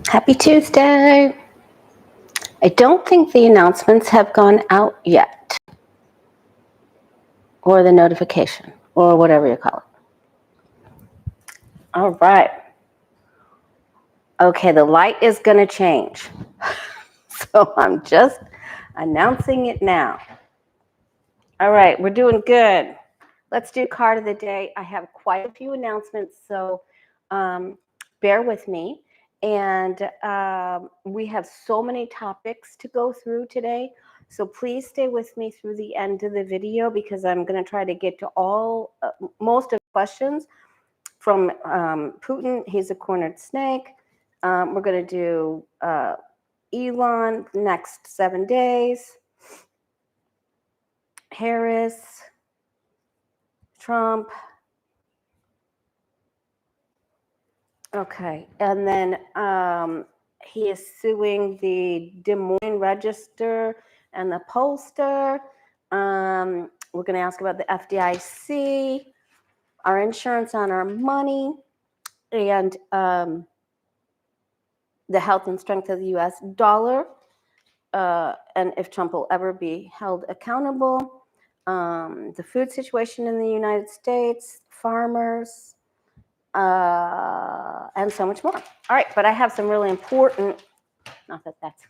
Happy Tuesday. I don't think the announcements have gone out yet, or the notification, or whatever you call it. All right. Okay, the light is going to change. So I'm just announcing it now. All right, we're doing good. Let's do card of the day. I have quite a few announcements, so bear with me. And we have so many topics to go through today. So please stay with me through the end of the video because I'm going to try to get to most of the questions from Putin. He's a cornered snake. We're going to do Elon next 7 days. Harris, Trump. Okay, and then he is suing the Des Moines Register and the polster. We're going to ask about the FDIC, our insurance on our money, and the health and strength of the U.S. dollar, and if Trump will ever be held accountable, the food situation in the United States, farmers, and so much more. All right, but I have some really important, not that that's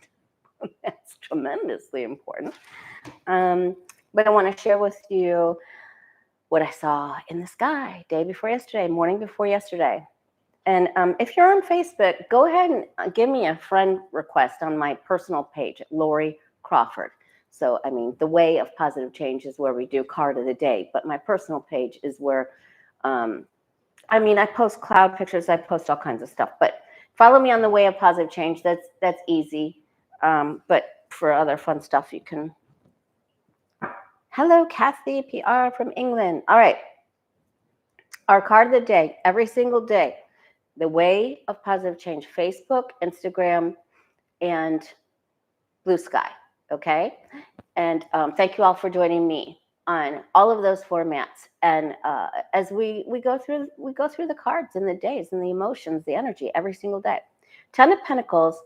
tremendously important, but I want to share with you what I saw in the sky day before yesterday, morning before yesterday. And if you're on Facebook, go ahead and give me a friend request on my personal page, Lori Crawford. So, I mean, the Way of Positive Change is where we do card of the day, but my personal page is where, I post cloud pictures, I post all kinds of stuff, but follow me on the Way of Positive Change. That's easy. But for other fun stuff, you can. Hello, Kathy, PR from England. All right. Our card of the day, every single day. The Way of Positive Change, Facebook, Instagram, and Blue Sky, okay? And thank you all for joining me on all of those formats. And as we go through the cards and the days and the emotions, the energy every single day. 10 of Pentacles.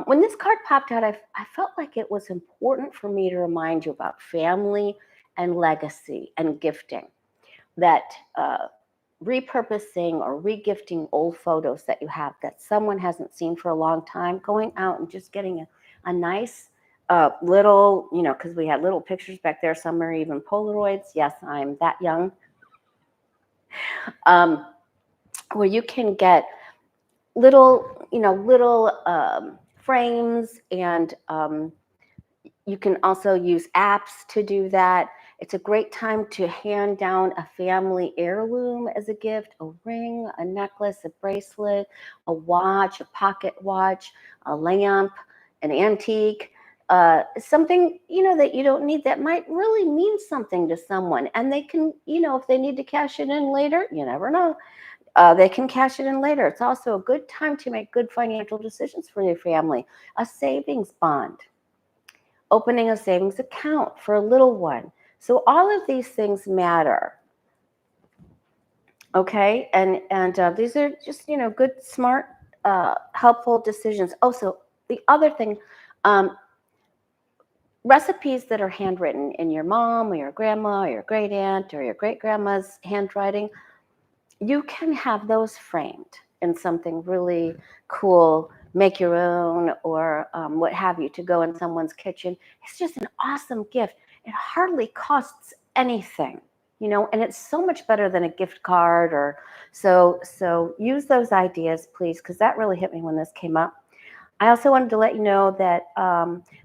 When this card popped out, I felt like it was important for me to remind you about family and legacy and gifting. That repurposing or regifting old photos that you have that someone hasn't seen for a long time, going out and just getting a nice little, because we had little pictures back there, some are even Polaroids. Yes, I'm that young. Where you can get little frames, and you can also use apps to do that. It's a great time to hand down a family heirloom as a gift, a ring, a necklace, a bracelet, a watch, a pocket watch, a lamp, an antique, something, that you don't need that might really mean something to someone. And they can, if they need to cash it in later, you never know. They can cash it in later. It's also a good time to make good financial decisions for your family. A savings bond, opening a savings account for a little one. So all of these things matter, okay? And these are just, good, smart, helpful decisions. Also, the other thing, recipes that are handwritten in your mom or your grandma or your great aunt or your great grandma's handwriting, you can have those framed in something really cool, make your own, or what have you, to go in someone's kitchen. It's just an awesome gift. It hardly costs anything, and it's so much better than a gift card. Or so use those ideas, please, because that really hit me when this came up. I also wanted to let you know that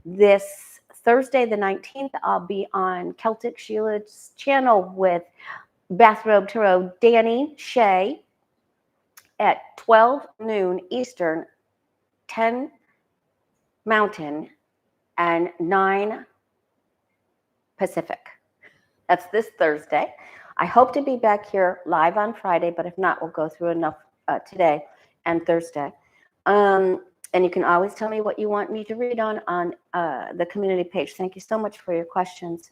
this Thursday, the 19th, I'll be on Celtic Sheila's channel with Bathrobe Tarot Danny Shea at 12 noon Eastern, 10 Mountain, and 9 Pacific. That's this Thursday. I hope to be back here live on Friday, but if not, we'll go through enough today and Thursday. And you can always tell me what you want me to read on the community page. Thank you so much for your questions.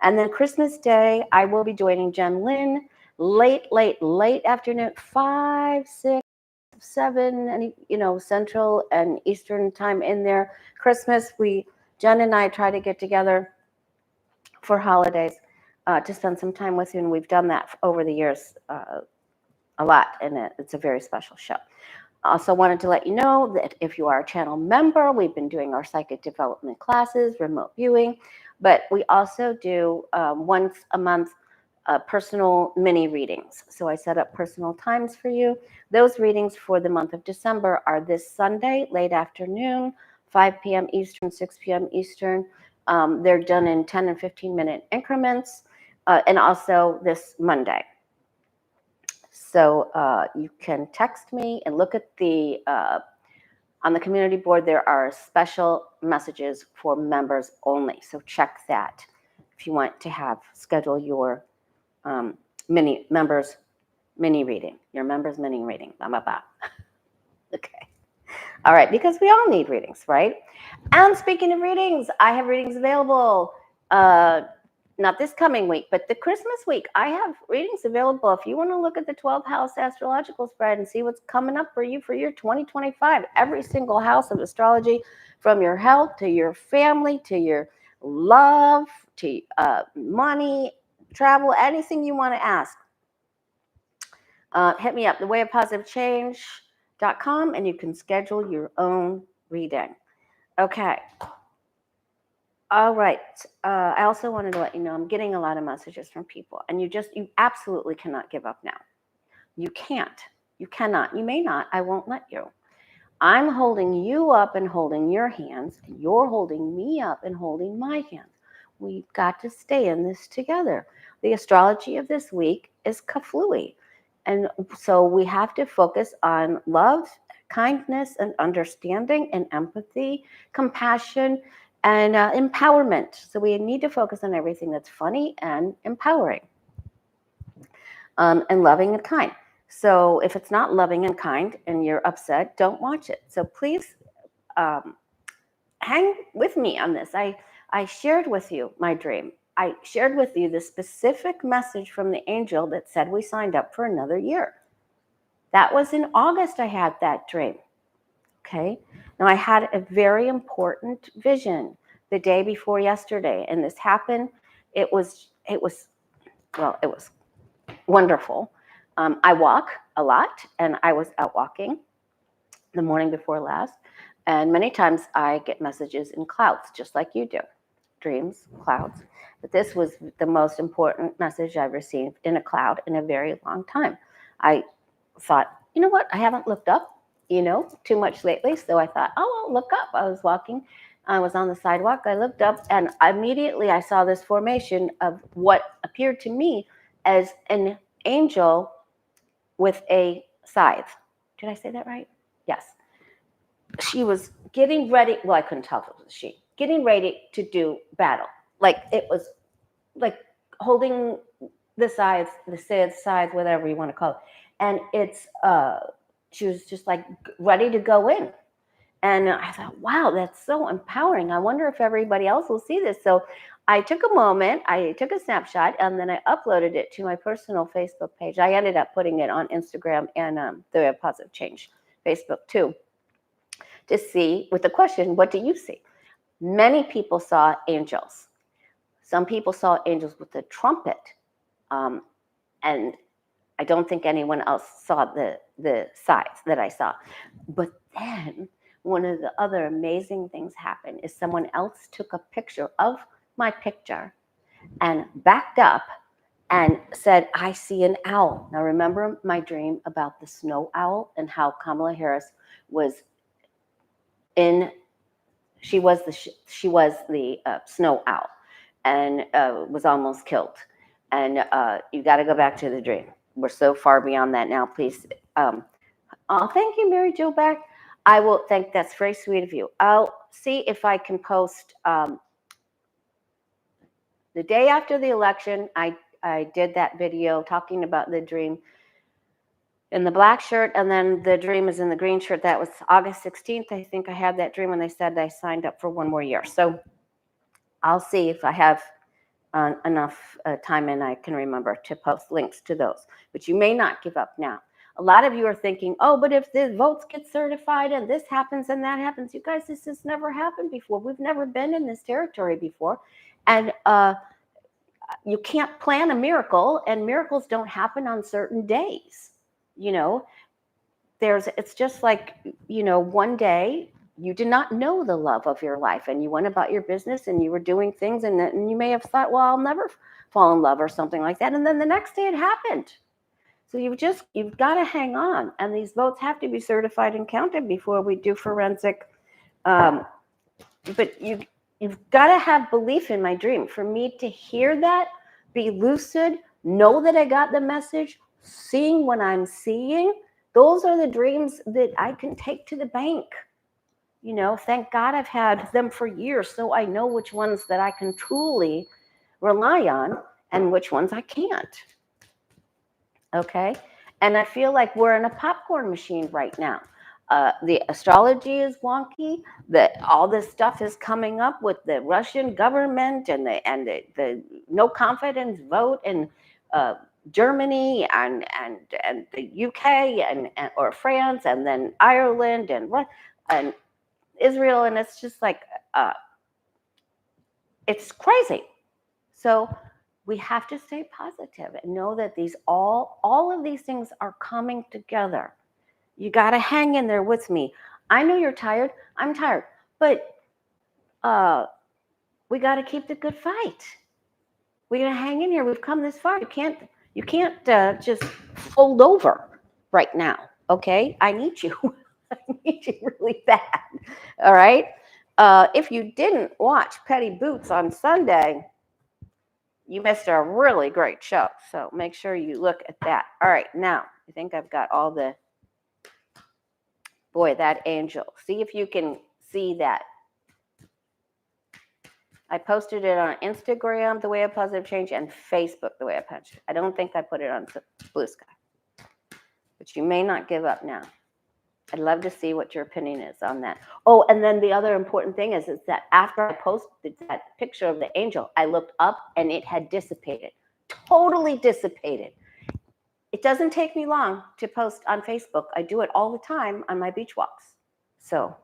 And then Christmas Day, I will be joining Jen Lynn late afternoon, 5, 6, 7, and Central and Eastern time in there. Christmas, Jen and I try to get together for holidays to spend some time with you, and we've done that over the years a lot, and it's a very special show. Also wanted to let you know that if you are a channel member, we've been doing our psychic development classes, remote viewing, but we also do once a month personal mini readings. So I set up personal times for you. Those readings for the month of December are this Sunday, late afternoon, 5 p.m. Eastern, 6 p.m. Eastern. They're done in 10 and 15-minute increments, and also this Monday. So you can text me and look at on the community board, there are special messages for members only. So check that if you want to schedule your members mini reading, your members mini reading, blah, blah, blah. Okay. All right, because we all need readings, right? And speaking of readings, I have readings available. Not this coming week, but the Christmas week. I have readings available if you want to look at the 12th house astrological spread and see what's coming up for you for your 2025. Every single house of astrology, from your health to your family to your love to money, travel, anything you want to ask. Hit me up, thewayofpositivechange.com, and you can schedule your own reading. Okay. All right. I also wanted to let you know I'm getting a lot of messages from people, and you absolutely cannot give up now. You can't. You cannot. You may not. I won't let you. I'm holding you up and holding your hands, and you're holding me up and holding my hands. We've got to stay in this together. The astrology of this week is Kaflui. And so we have to focus on love, kindness, and understanding, and empathy, compassion, and empowerment. So we need to focus on everything that's funny and empowering, and loving and kind. So if it's not loving and kind and you're upset, don't watch it. So please hang with me on this. I shared with you my dream. I shared with you the specific message from the angel that said we signed up for another year. That was in August I had that dream. Okay. Now I had a very important vision the day before yesterday, and this happened. It was wonderful. I walk a lot, and I was out walking the morning before last, and many times I get messages in clouds, just like you do, dreams, clouds. But this was the most important message I've received in a cloud in a very long time. I thought, you know what? I haven't looked up, too much lately. So I thought, oh, I'll look up. I was walking. I was on the sidewalk. I looked up, and immediately I saw this formation of what appeared to me as an angel with a scythe. Did I say that right? Yes. She was getting ready. Well, I couldn't tell if it was she. Getting ready to do battle. Like it was like holding the scythe, whatever you want to call it. And she was just like ready to go in. And I thought, wow, that's so empowering. I wonder if everybody else will see this. So I took a moment, I took a snapshot, and then I uploaded it to my personal Facebook page. I ended up putting it on Instagram and the Positive Change Facebook too, to see with the question, what do you see? Many people saw angels. Some people saw angels with a trumpet. And I don't think anyone else saw the scythe that I saw. But then one of the other amazing things happened is someone else took a picture of my picture and backed up and said, I see an owl. Now remember my dream about the snow owl and how Kamala Harris was she was the snow owl and was almost killed. And you got to go back to the dream. We're so far beyond that now. Please. Oh, thank you, Mary Jo Beck. I will think that's very sweet of you. I'll see if I can post the day after the election. I did that video talking about the dream in the black shirt, and then the dream is in the green shirt. That was August 16th. I think I had that dream when they said I signed up for one more year. So I'll see if I have enough time and I can remember to post links to those. But you may not give up now. A lot of you are thinking, oh, but if the votes get certified and this happens and that happens, you guys, this has never happened before. We've never been in this territory before. And you can't plan a miracle, and miracles don't happen on certain days. You know, it's just like, one day you did not know the love of your life and you went about your business and you were doing things and you may have thought, well, I'll never fall in love or something like that. And then the next day it happened. So you've got to hang on. And these votes have to be certified and counted before we do forensic. But you've got to have belief in my dream. For me to hear that, be lucid, know that I got the message, seeing what I'm seeing, those are the dreams that I can take to the bank. Thank God I've had them for years, so I know which ones that I can truly rely on and which ones I can't. Okay? And I feel like we're in a popcorn machine right now. The astrology is wonky. All this stuff is coming up with the Russian government and the no confidence vote in Germany and the UK and or France and then Ireland and Israel, and it's just like it's crazy. So we have to stay positive and know that all of these things are coming together. You got to hang in there with me. I know you're tired. I'm tired. But we got to keep the good fight. We got to hang in here. We've come this far. You can't just fold over right now. Okay? I need you. I need you really bad. All right? If you didn't watch Petty Boots on Sunday, you missed a really great show. So make sure you look at that. All right. Now, I think I've got all the... Boy, that angel. See if you can see that. I posted it on Instagram, The Way of Positive Change, and Facebook, The Way of Punch. I don't think I put it on Blue Sky. But you may not give up now. I'd love to see what your opinion is on that. Oh, and then the other important thing is that after I posted that picture of the angel, I looked up and it had dissipated. Totally dissipated. It doesn't take me long to post on Facebook. I do it all the time on my beach walks. So,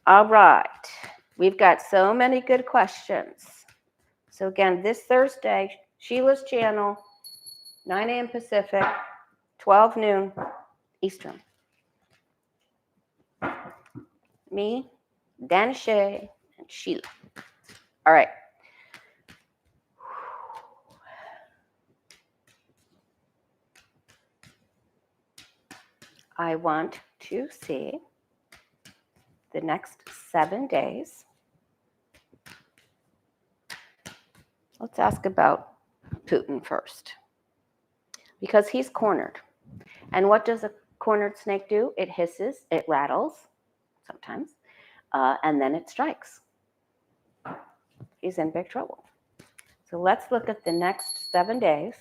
all right. We've got so many good questions. So again, this Thursday, Sheila's channel, 9 a.m. Pacific, 12 noon Eastern. Me, Dana Shea, and Sheila. All right. I want to see the next 7 days. Let's ask about Putin first, because he's cornered. And what does a cornered snake do? It hisses, it rattles sometimes, and then it strikes. He's in big trouble. So let's look at the next 7 days.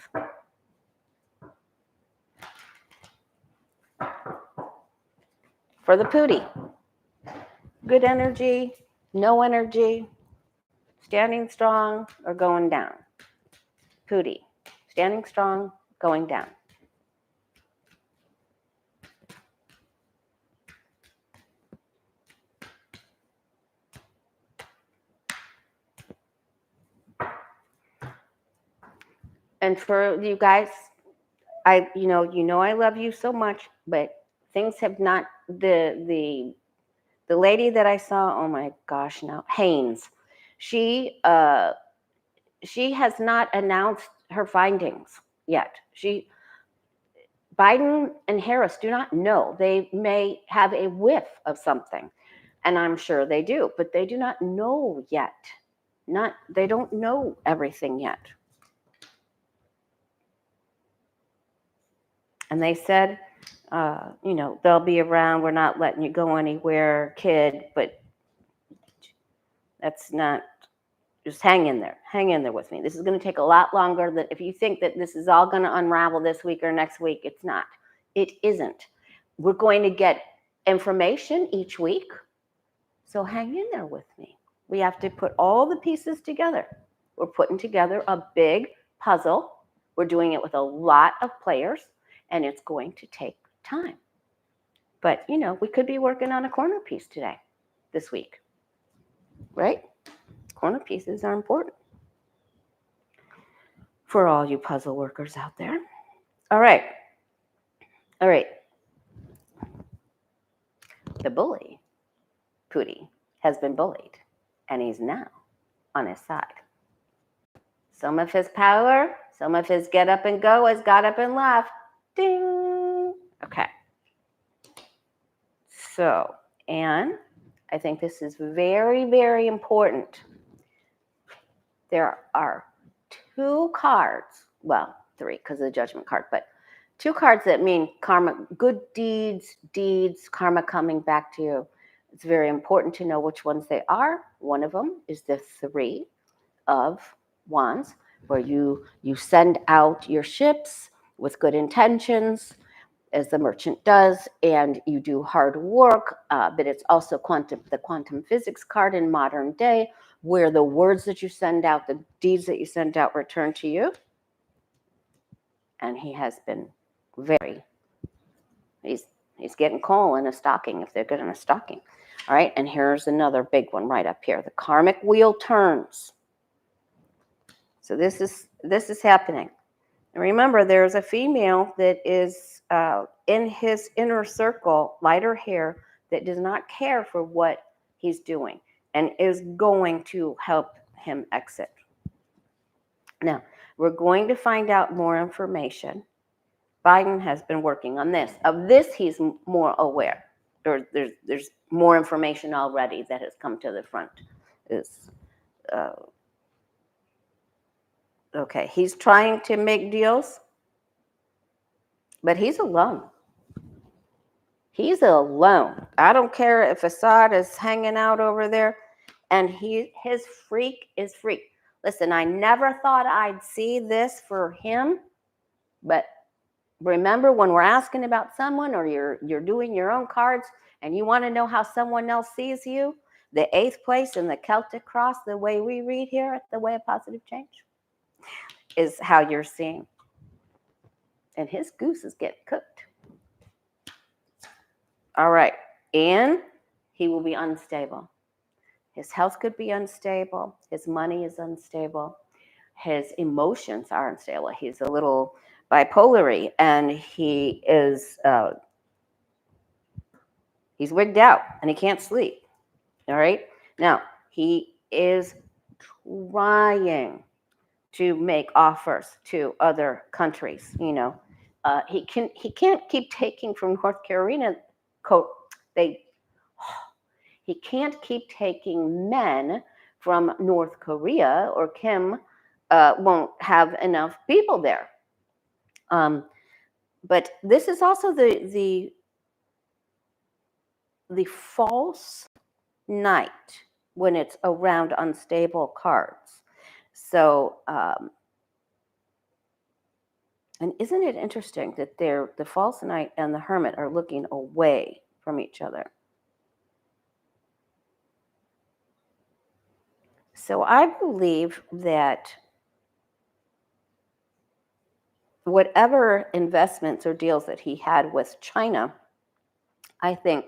For the Pootie, good energy, no energy, standing strong or going down. Pootie, standing strong, going down. And for you guys, I love you so much, but things have not, the lady that I saw, oh my gosh, now Haines, she has not announced her findings yet. Biden and Harris do not know. They may have a whiff of something, and I'm sure they do, but they do not know yet. They don't know everything yet. And they said, they'll be around. We're not letting you go anywhere, kid. But that's not, just hang in there. Hang in there with me. This is going to take a lot longer than if you think that this is all going to unravel this week or next week. It's not. It isn't. We're going to get information each week. So hang in there with me. We have to put all the pieces together. We're putting together a big puzzle We're doing it with a lot of players, and it's going to take time. But, we could be working on a corner piece this week, right? Corner pieces are important for all you puzzle workers out there. All right. The bully, Putin, has been bullied, and he's now on his side. Some of his power, some of his get up and go has got up and left. Ding. Okay. So, and I think this is very, very important. There are 2 cards, well, 3 because of the judgment card, but 2 cards that mean karma, good deeds, karma coming back to you. It's very important to know which ones they are. One of them is the 3 of Wands, where you send out your ships with good intentions, as the merchant does, and you do hard work, but it's also the quantum physics card in modern day, where the words that you send out, the deeds that you send out return to you. And he has been he's getting coal in a stocking if they're good in a stocking. All right, and here's another big one right up here. The karmic wheel turns. So this is happening. And remember, there's a female that is in his inner circle, lighter hair, that does not care for what he's doing and is going to help him exit. Now, we're going to find out more information. Biden has been working on this. Of this, he's more aware. There's more information already that has come to the front. Okay, he's trying to make deals, but he's alone. He's alone. I don't care if Assad is hanging out over there, and his freak is freak. Listen, I never thought I'd see this for him, but remember, when we're asking about someone, or you're doing your own cards and you want to know how someone else sees you, the 8th place in the Celtic cross, the way we read here at the Way of Positive Change, is how you're seeing. And his goose is getting cooked. All right. And he will be unstable. His health could be unstable. His money is unstable. His emotions are unstable. He's a little bipolar, and he is he's wigged out, and he can't sleep. All right. Now, he is trying to make offers to other countries. He can't keep taking from North Carolina. He can't keep taking men from North Korea, or Kim won't have enough people there. But this is also the false night when it's around unstable cards. So, and isn't it interesting that the false knight and the hermit are looking away from each other? So I believe that whatever investments or deals that he had with China, I think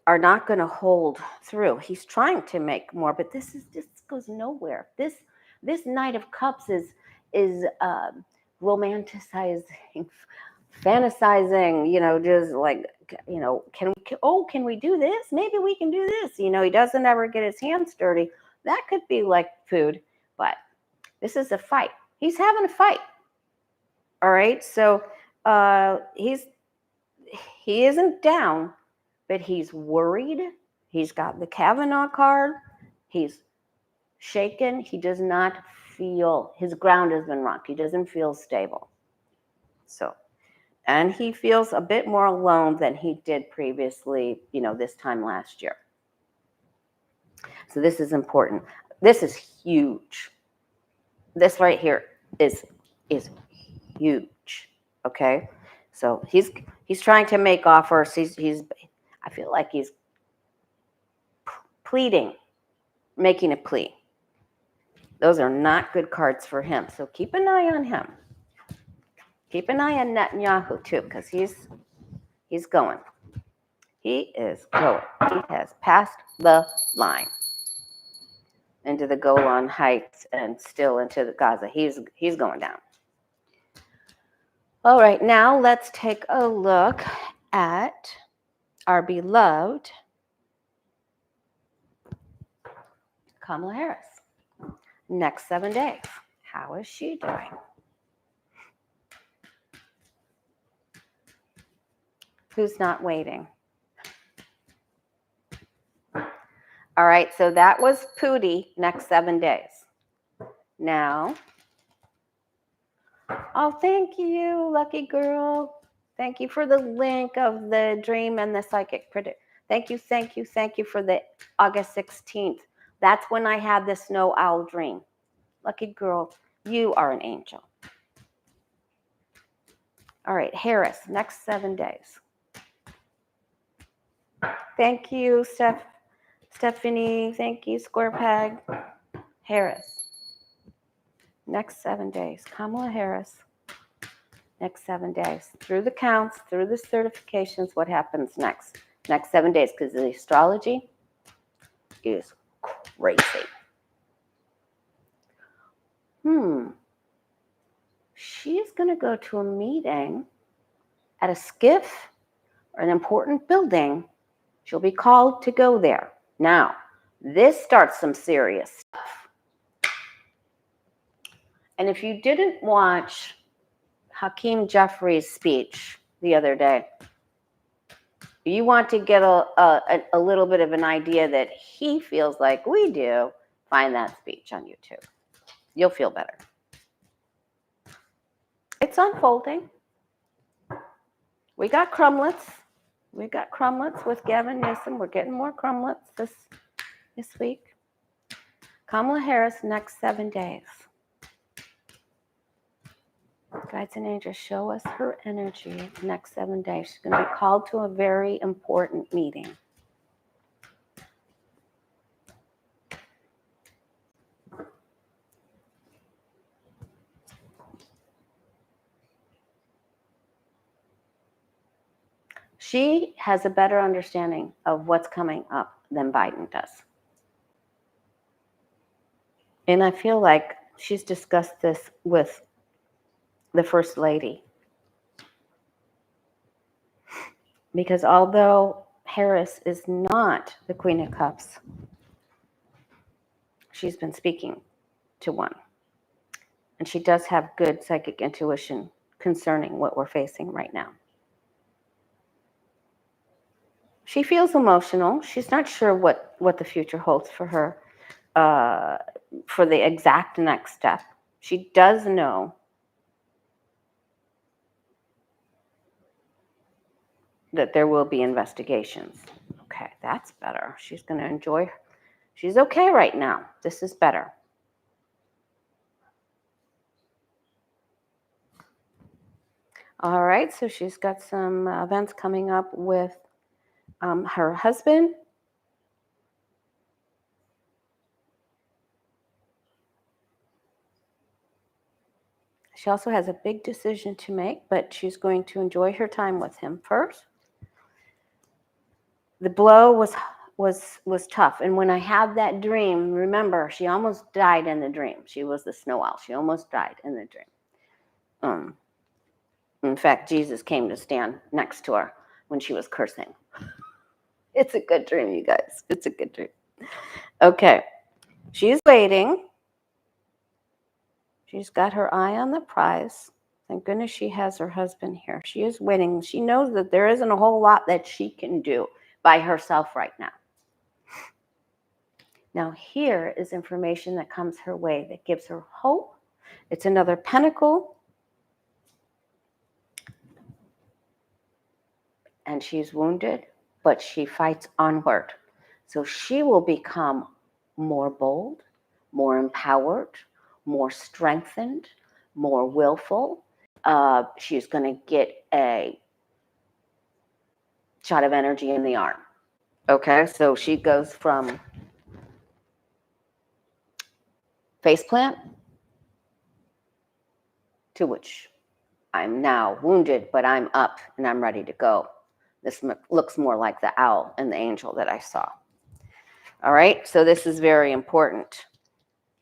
are not going to hold through. He's trying to make more, but this goes nowhere. This Knight of Cups is romanticizing, fantasizing, just like, can we do this? Maybe we can do this. He doesn't ever get his hands dirty. That could be like food, but this is a fight. He's having a fight. All right. So he isn't down, but he's worried. He's got the Kavanaugh card. He's shaken. He does not feel, his ground has been rocked. He doesn't feel stable. So, and he feels a bit more alone than he did previously, this time last year. So this is important. This is huge. This right here is huge. Okay. So he's trying to make offers. I feel like he's pleading, making a plea. Those are not good cards for him. So keep an eye on him. Keep an eye on Netanyahu too, because he's going. He is going. He has passed the line into the Golan Heights and still into the Gaza. He's going down. All right, now let's take a look at our beloved Kamala Harris. Next 7 days. How is she doing? Who's not waiting? All right, so that was Pootie, next 7 days. Now, oh, thank you, lucky girl. Thank you for the link of the dream and the psychic predict. Thank you for the August 16th. That's when I had the snow owl dream. Lucky girl, you are an angel. All right, Harris, next 7 days. Thank you, Stephanie. Thank you, Square Peg. Harris, next 7 days. Kamala Harris, next 7 days. Through the counts, through the certifications, what happens next? Next 7 days, because the astrology is crazy. She's going to go to a meeting at a skiff or an important building. She'll be called to go there. Now, this starts some serious stuff. And if you didn't watch Hakeem Jeffries' speech the other day, you want to get a little bit of an idea that he feels like we do, find that speech on YouTube. You'll feel better. It's unfolding. We got crumlets. We got crumlets with Gavin Newsom. We're getting more crumlets this week. Kamala Harris, next 7 days. Guides and angels, show us her energy next 7 days. She's going to be called to a very important meeting. She has a better understanding of what's coming up than Biden does. And I feel like she's discussed this with the First Lady. Because although Harris is not the Queen of Cups, she's been speaking to one. And she does have good psychic intuition concerning what we're facing right now. She feels emotional. She's not sure what the future holds for her, for the exact next step. She does know that there will be investigations. Okay, that's better. She's going to enjoy. She's okay right now. This is better. All right, so she's got some events coming up with her husband. She also has a big decision to make, but she's going to enjoy her time with him first. The blow was tough. And when I had that dream, remember, she almost died in the dream. She was the snow owl. She almost died in the dream. In fact, Jesus came to stand next to her when she was cursing. It's a good dream, you guys. It's a good dream. Okay. She's waiting. She's got her eye on the prize. Thank goodness she has her husband here. She is waiting. She knows that there isn't a whole lot that she can do by herself right now. Now, here is information that comes her way that gives her hope. It's another pentacle. And she's wounded, but she fights onward. So she will become more bold, more empowered, more strengthened, more willful. She's going to get a shot of energy in the arm. Okay, so she goes from faceplant, to which I'm now wounded, but I'm up and I'm ready to go. This looks more like the owl and the angel that I saw. All right, so this is very important.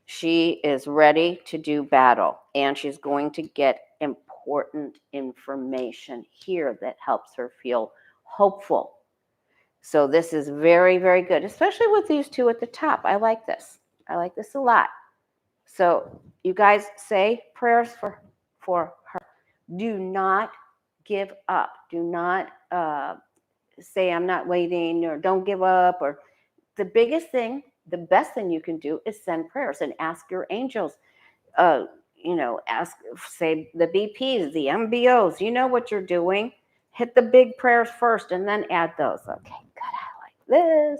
She is ready to do battle, and she's going to get important information here that helps her feel hopeful. So this is very, very good, especially with these two at the top. I like this. I like this a lot. So you guys say prayers for her. Do not give up. Do not say I'm not waiting, or don't give up. Or the biggest thing, the best thing you can do is send prayers and ask your angels. Ask, say the BPs, the MBOs. You know what you're doing. Hit the big prayers first, and then add those. Okay, good. I like this.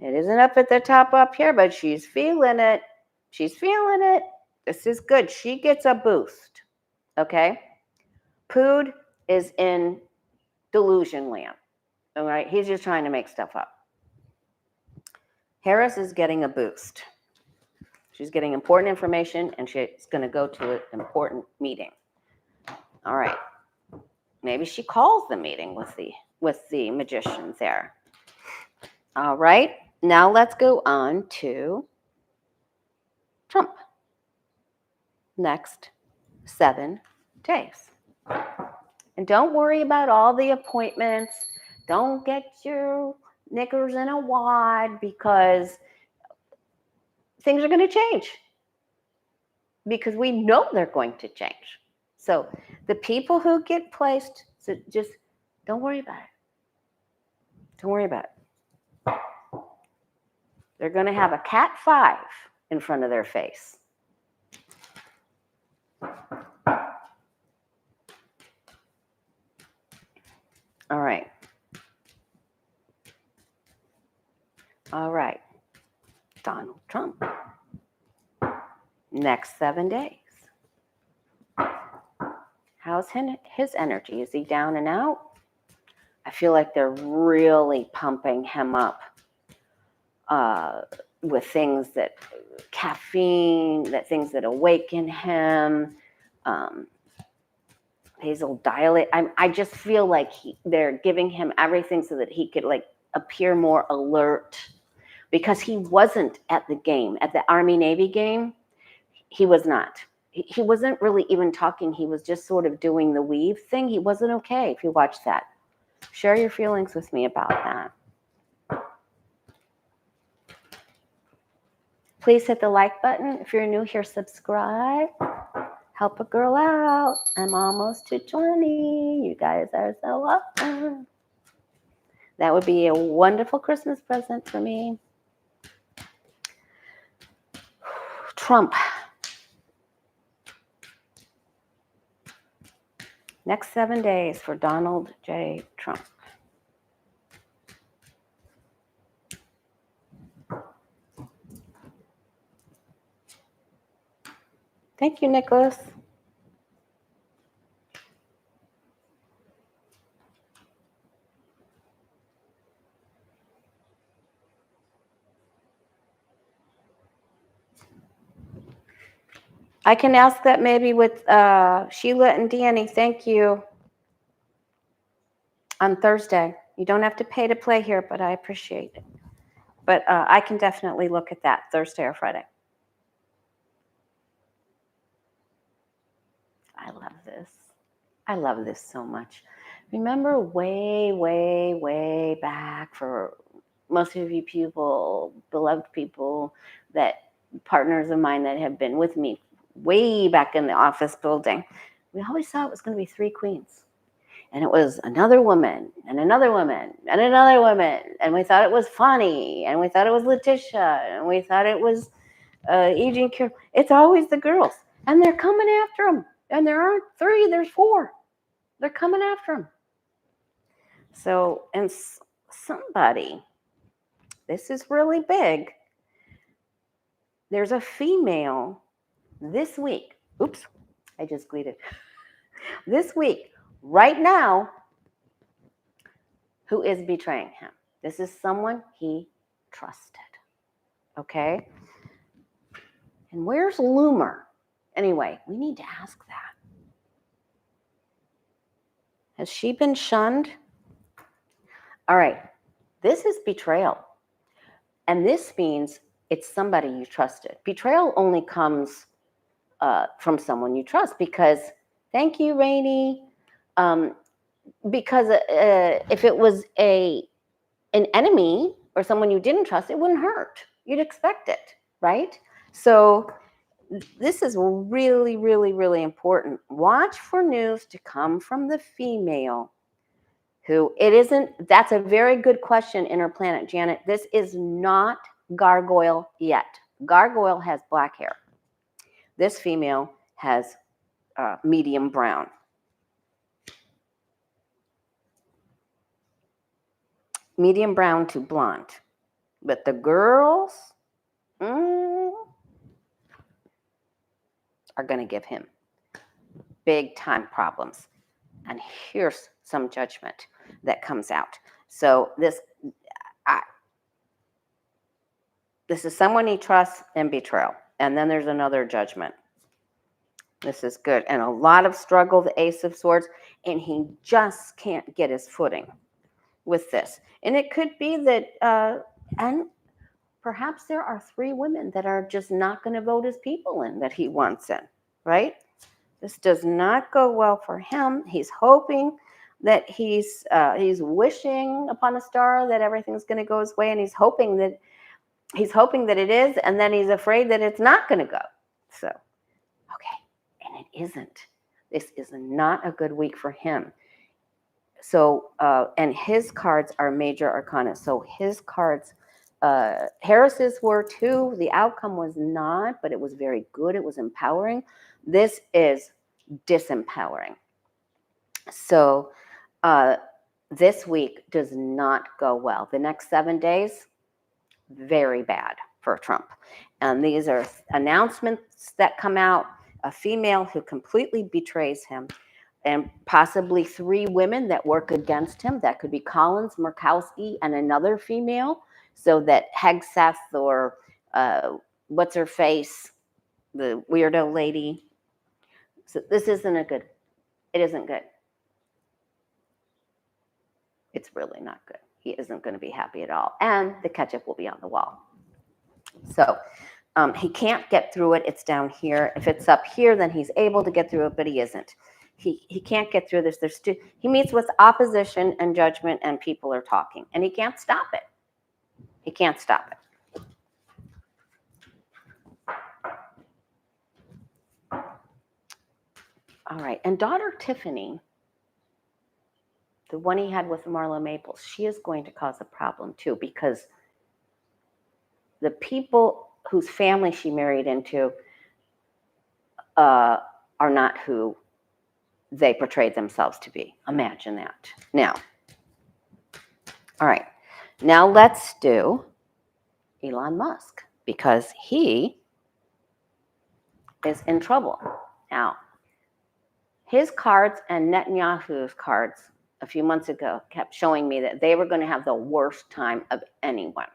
It isn't up at the top up here, but she's feeling it. She's feeling it. This is good. She gets a boost. Okay. Pood is in delusion land. All right. He's just trying to make stuff up. Harris is getting a boost. She's getting important information, and she's going to go to an important meeting. All right. Maybe she calls the meeting with the magician there. All right. Now let's go on to Trump. Next 7 days. And don't worry about all the appointments. Don't get your knickers in a wad, because things are going to change. Because we know they're going to change. So the people who get placed, so just don't worry about it. Don't worry about it. They're going to have a Cat 5 in front of their face. All right. All right. Donald Trump. Next 7 days. How's his energy? Is he down and out? I feel like they're really pumping him up with things that caffeine, things that awaken him. Vasodilatate. I just feel like they're giving him everything so that he could appear more alert, because he wasn't at the game, at the Army-Navy game. He was not. He wasn't really even talking. He was just sort of doing the weave thing. He wasn't okay. If you watch that, share your feelings with me about that. Please hit the like button. If you're new here, subscribe. Help a girl out. I'm almost to 20. You guys are so welcome. That would be a wonderful Christmas present for me. Trump. Next 7 days for Donald J. Trump. Thank you, Nicholas. I can ask that maybe with Sheila and Danny. Thank you. On Thursday. You don't have to pay to play here, but I appreciate it. But I can definitely look at that Thursday or Friday. I love this. I love this so much. Remember way, way, way back, for most of you people, beloved people, that partners of mine that have been with me way back in the office building, we always thought it was going to be 3 queens. And it was another woman and another woman and another woman. And we thought it was funny. And we thought it was Letitia. And we thought it was Eugene Carroll. It's always the girls. And they're coming after them. And there aren't 3, there's 4. They're coming after them. So, and somebody, this is really big. There's a female this week. Oops, I just gleated. This week, right now, who is betraying him. This is someone he trusted. Okay? And where's Loomer? Anyway, we need to ask that. Has she been shunned? All right, this is betrayal. And this means it's somebody you trusted. Betrayal only comes from someone you trust because, thank you, Rainey. Because if it was an enemy or someone you didn't trust, it wouldn't hurt. You'd expect it, right? So this is really, really, really important. Watch for news to come from the female who it isn't. That's a very good question, Inner Planet Janet. This is not Gargoyle yet. Gargoyle has black hair. This female has medium brown. Medium brown to blonde. But the girls are going to give him big time problems. And here's some judgment that comes out. So this is someone he trusts and betrayal. And then there's another judgment. This is good. And a lot of struggle, the Ace of Swords, and he just can't get his footing with this. And it could be that, and perhaps there are 3 women that are just not going to vote his people in that he wants in, right? This does not go well for him. He's hoping that he's wishing upon a star that everything's going to go his way, and he's hoping that it is, and then he's afraid that it's not going to go. So, okay, and it isn't. This is not a good week for him. So, and his cards are major arcana. So his cards, Harris's were too. The outcome was not, but it was very good. It was empowering. This is disempowering. So this week does not go well. The next 7 days, very bad for Trump. And these are announcements that come out, a female who completely betrays him, and possibly 3 women that work against him. That could be Collins, Murkowski, and another female. So that Hegseth or what's her face, the weirdo lady. So this isn't it isn't good. It's really not good. He isn't going to be happy at all. And the ketchup will be on the wall. So he can't get through it. It's down here. If it's up here, then he's able to get through it, but he isn't. He can't get through this. He meets with opposition and judgment, and people are talking, and he can't stop it. He can't stop it. All right, and daughter Tiffany, the one he had with Marla Maples, she is going to cause a problem too, because the people whose family she married into are not who they portrayed themselves to be. Imagine that. Now, all right, now let's do Elon Musk, because he is in trouble. Now, his cards and Netanyahu's cards a few months ago kept showing me that they were going to have the worst time of anyone.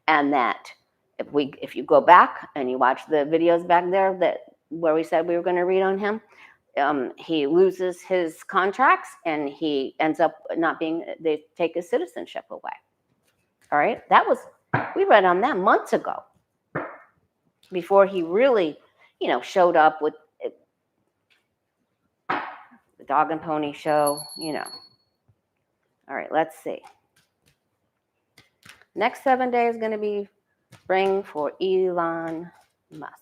And that if you go back and you watch the videos back there where we said we were going to read on him, he loses his contracts and he ends up they take his citizenship away. All right, we read on that months ago, before he really, showed up with the dog and pony show, All right, let's see. Next 7 days is going to be spring for Elon Musk.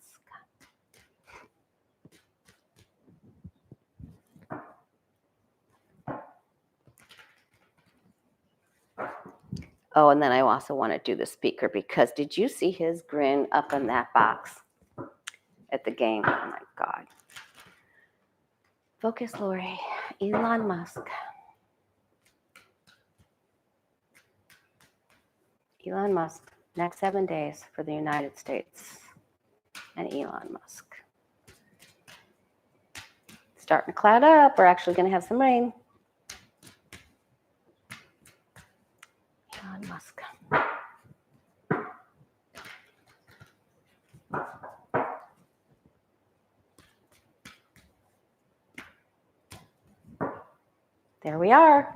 Oh, and then I also want to do the speaker, because did you see his grin up in that box at the game? Oh my God. Focus, Lori. Elon Musk. Elon Musk. Next 7 days for the United States and Elon Musk. Starting to cloud up. We're actually going to have some rain. Elon Musk. There we are.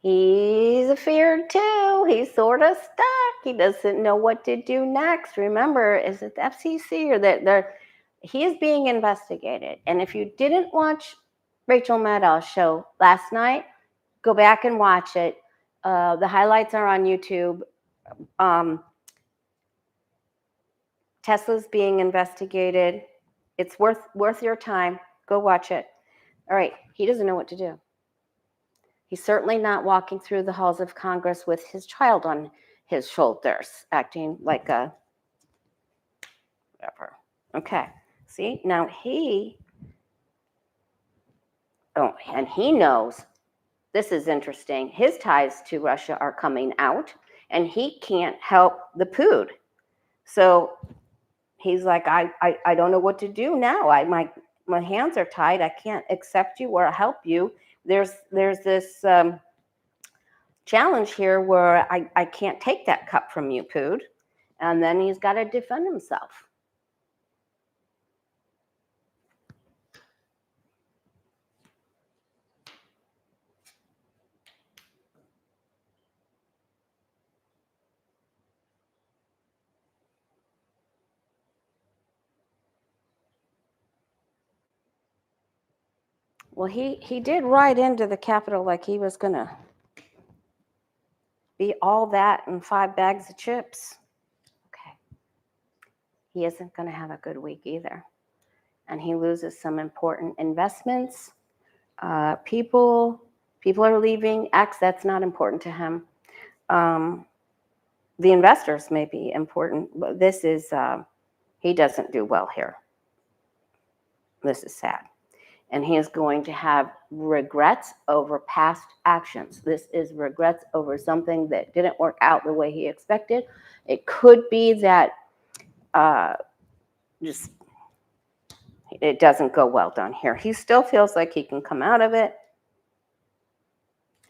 He's afeared too. He's sort of stuck. He doesn't know what to do next. Remember, is it the FCC or that he is being investigated? And if you didn't watch Rachel Maddow's show last night, go back and watch it. The highlights are on YouTube. Tesla's being investigated. It's worth your time. Go watch it. All right. He doesn't know what to do. He's certainly not walking through the halls of Congress with his child on his shoulders, acting like a whatever. Okay. See, now and he knows, this is interesting, his ties to Russia are coming out, and he can't help the Pood. So he's like, I don't know what to do now. My hands are tied. I can't accept you or help you. There's this challenge here where I can't take that cup from you, Pood. And then he's got to defend himself. Well, he did ride into the Capitol like he was going to be all that and 5 bags of chips. Okay. He isn't going to have a good week either. And he loses some important investments. People are leaving. That's not important to him. The investors may be important, but this is, he doesn't do well here. This is sad. And he is going to have regrets over past actions. This is regrets over something that didn't work out the way he expected. It could be that just it doesn't go well down here. He still feels like he can come out of it.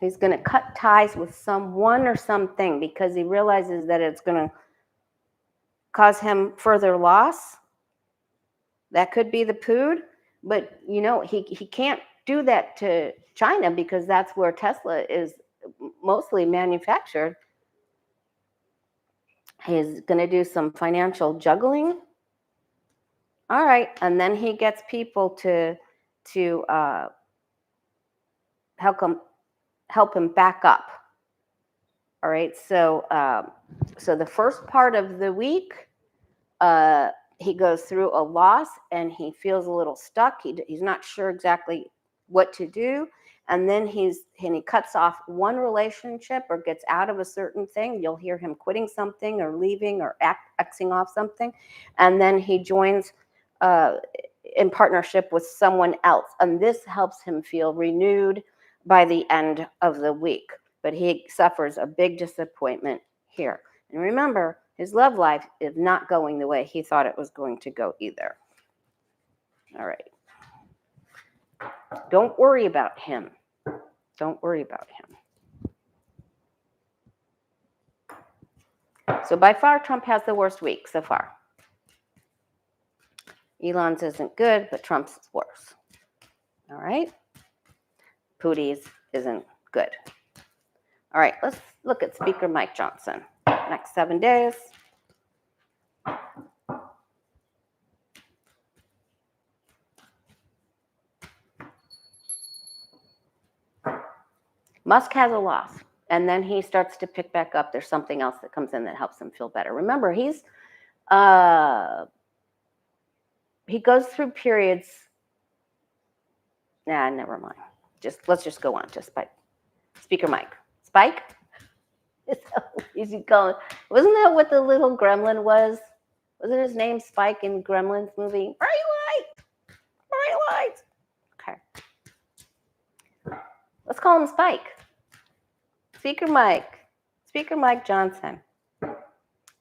He's going to cut ties with someone or something because he realizes that it's going to cause him further loss. That could be the Pood. But, he can't do that to China because that's where Tesla is mostly manufactured. He's going to do some financial juggling. All right. And then he gets people to help him back up. All right. So the first part of the week, he goes through a loss and he feels a little stuck. He's not sure exactly what to do. And then he cuts off one relationship or gets out of a certain thing. You'll hear him quitting something or leaving or Xing off something. And then he joins in partnership with someone else. And this helps him feel renewed by the end of the week. But he suffers a big disappointment here. And remember, his love life is not going the way he thought it was going to go either. All right. Don't worry about him. Don't worry about him. So by far, Trump has the worst week so far. Elon's isn't good, but Trump's is worse. All right. Poody's isn't good. All right, let's look at Speaker Mike Johnson. Next 7 days. Musk has a loss, and then he starts to pick back up. There's something else that comes in that helps him feel better. Remember, he goes through periods. Nah, never mind. Let's just go on to Spike. Speaker Mike. Spike? Is he going? Wasn't that what the little gremlin was? Wasn't his name Spike in Gremlins movie? Bright light! Bright lights! Okay. Let's call him Spike. Speaker Mike Johnson.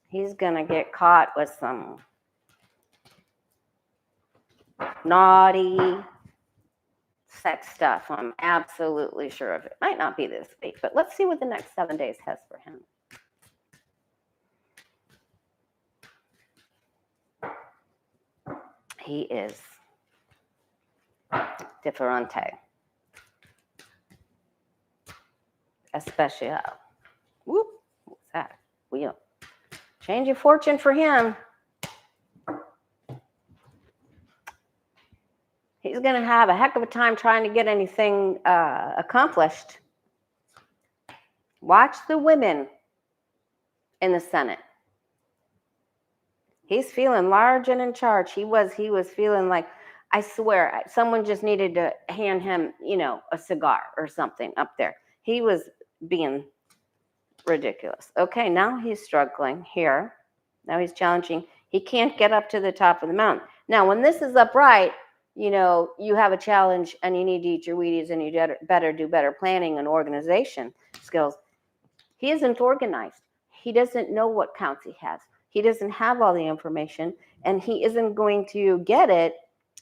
He's going to get caught with some naughty sex stuff. I'm absolutely sure of it. Might not be this week, but let's see what the next 7 days has for him. He is Differente. Especial. Whoop. What's that? Wheel. Change your fortune for him. He's going to have a heck of a time trying to get anything accomplished. Watch the women in the Senate. He's feeling large and in charge. He was feeling like, I swear, someone just needed to hand him, a cigar or something up there. He was being ridiculous. Okay, now he's struggling here. Now he's challenging. He can't get up to the top of the mountain. Now, when this is upright, you have a challenge and you need to eat your Wheaties and you better do better planning and organization skills. He isn't organized. He doesn't know what counts he has. He doesn't have all the information and he isn't going to get it.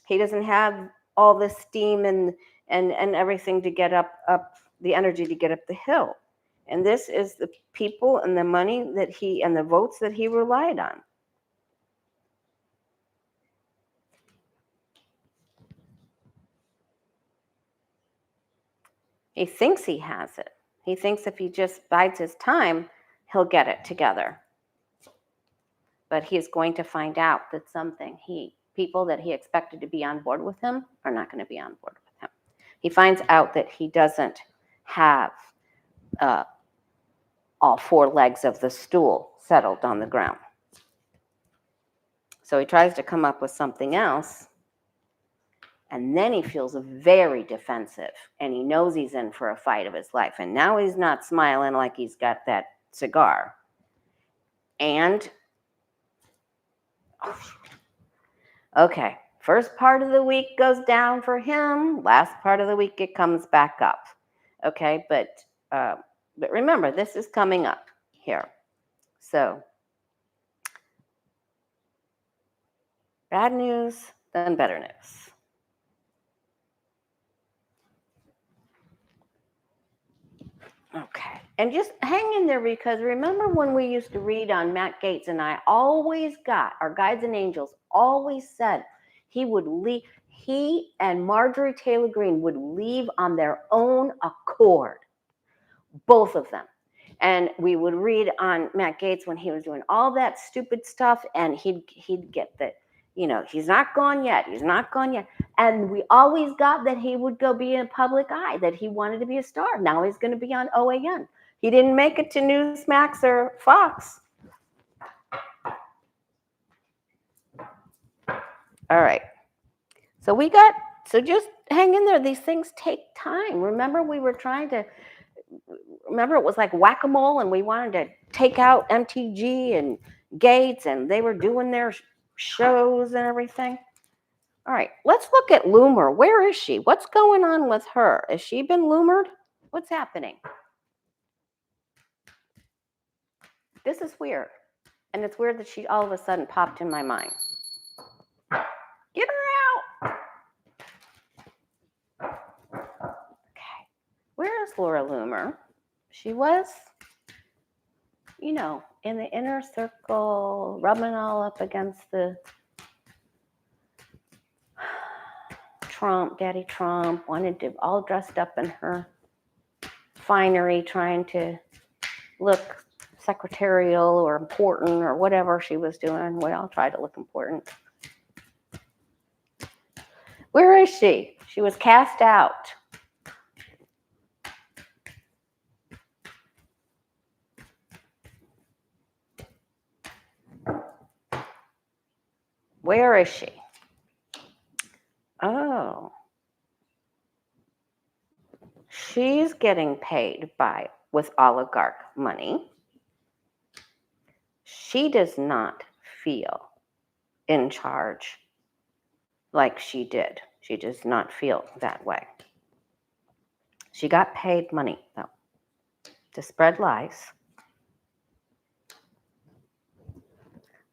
He doesn't have all the steam and everything to get up the energy to get up the hill. And this is the people and the money and the votes that he relied on. He thinks he has it. He thinks if he just bides his time, he'll get it together. But he's going to find out that people that he expected to be on board with him are not going to be on board with him. He finds out that he doesn't have all four legs of the stool settled on the ground. So he tries to come up with something else. And then he feels very defensive and he knows he's in for a fight of his life. And now he's not smiling like he's got that cigar. And, okay, first part of the week goes down for him. Last part of the week, it comes back up. Okay, but remember, this is coming up here. So, bad news, then better news. Okay, and just hang in there because remember when we used to read on Matt Gaetz and I our guides and angels always said he and Marjorie Taylor Greene would leave on their own accord, both of them. And we would read on Matt Gaetz when he was doing all that stupid stuff and he'd get the, he's not gone yet. He's not gone yet. And we always got that he would go be in public eye, that he wanted to be a star. Now he's going to be on OAN. He didn't make it to Newsmax or Fox. All right. So just hang in there. These things take time. Remember, it was like whack-a-mole and we wanted to take out MTG and Gates and they were doing their shows and everything. All right, let's look at Loomer. Where is she? What's going on with her? Has she been Loomered? What's happening? This is weird. And it's weird that she all of a sudden popped in my mind. Get her out. Okay, where is Laura Loomer? She was, in the inner circle, rubbing all up against the Daddy Trump, wanted to all dressed up in her finery, trying to look secretarial or important or whatever she was doing. We all tried to look important. Where is she? She was cast out. Where is she? Oh, she's getting paid with oligarch money. She does not feel in charge like she did. She does not feel that way. She got paid money, though, to spread lies.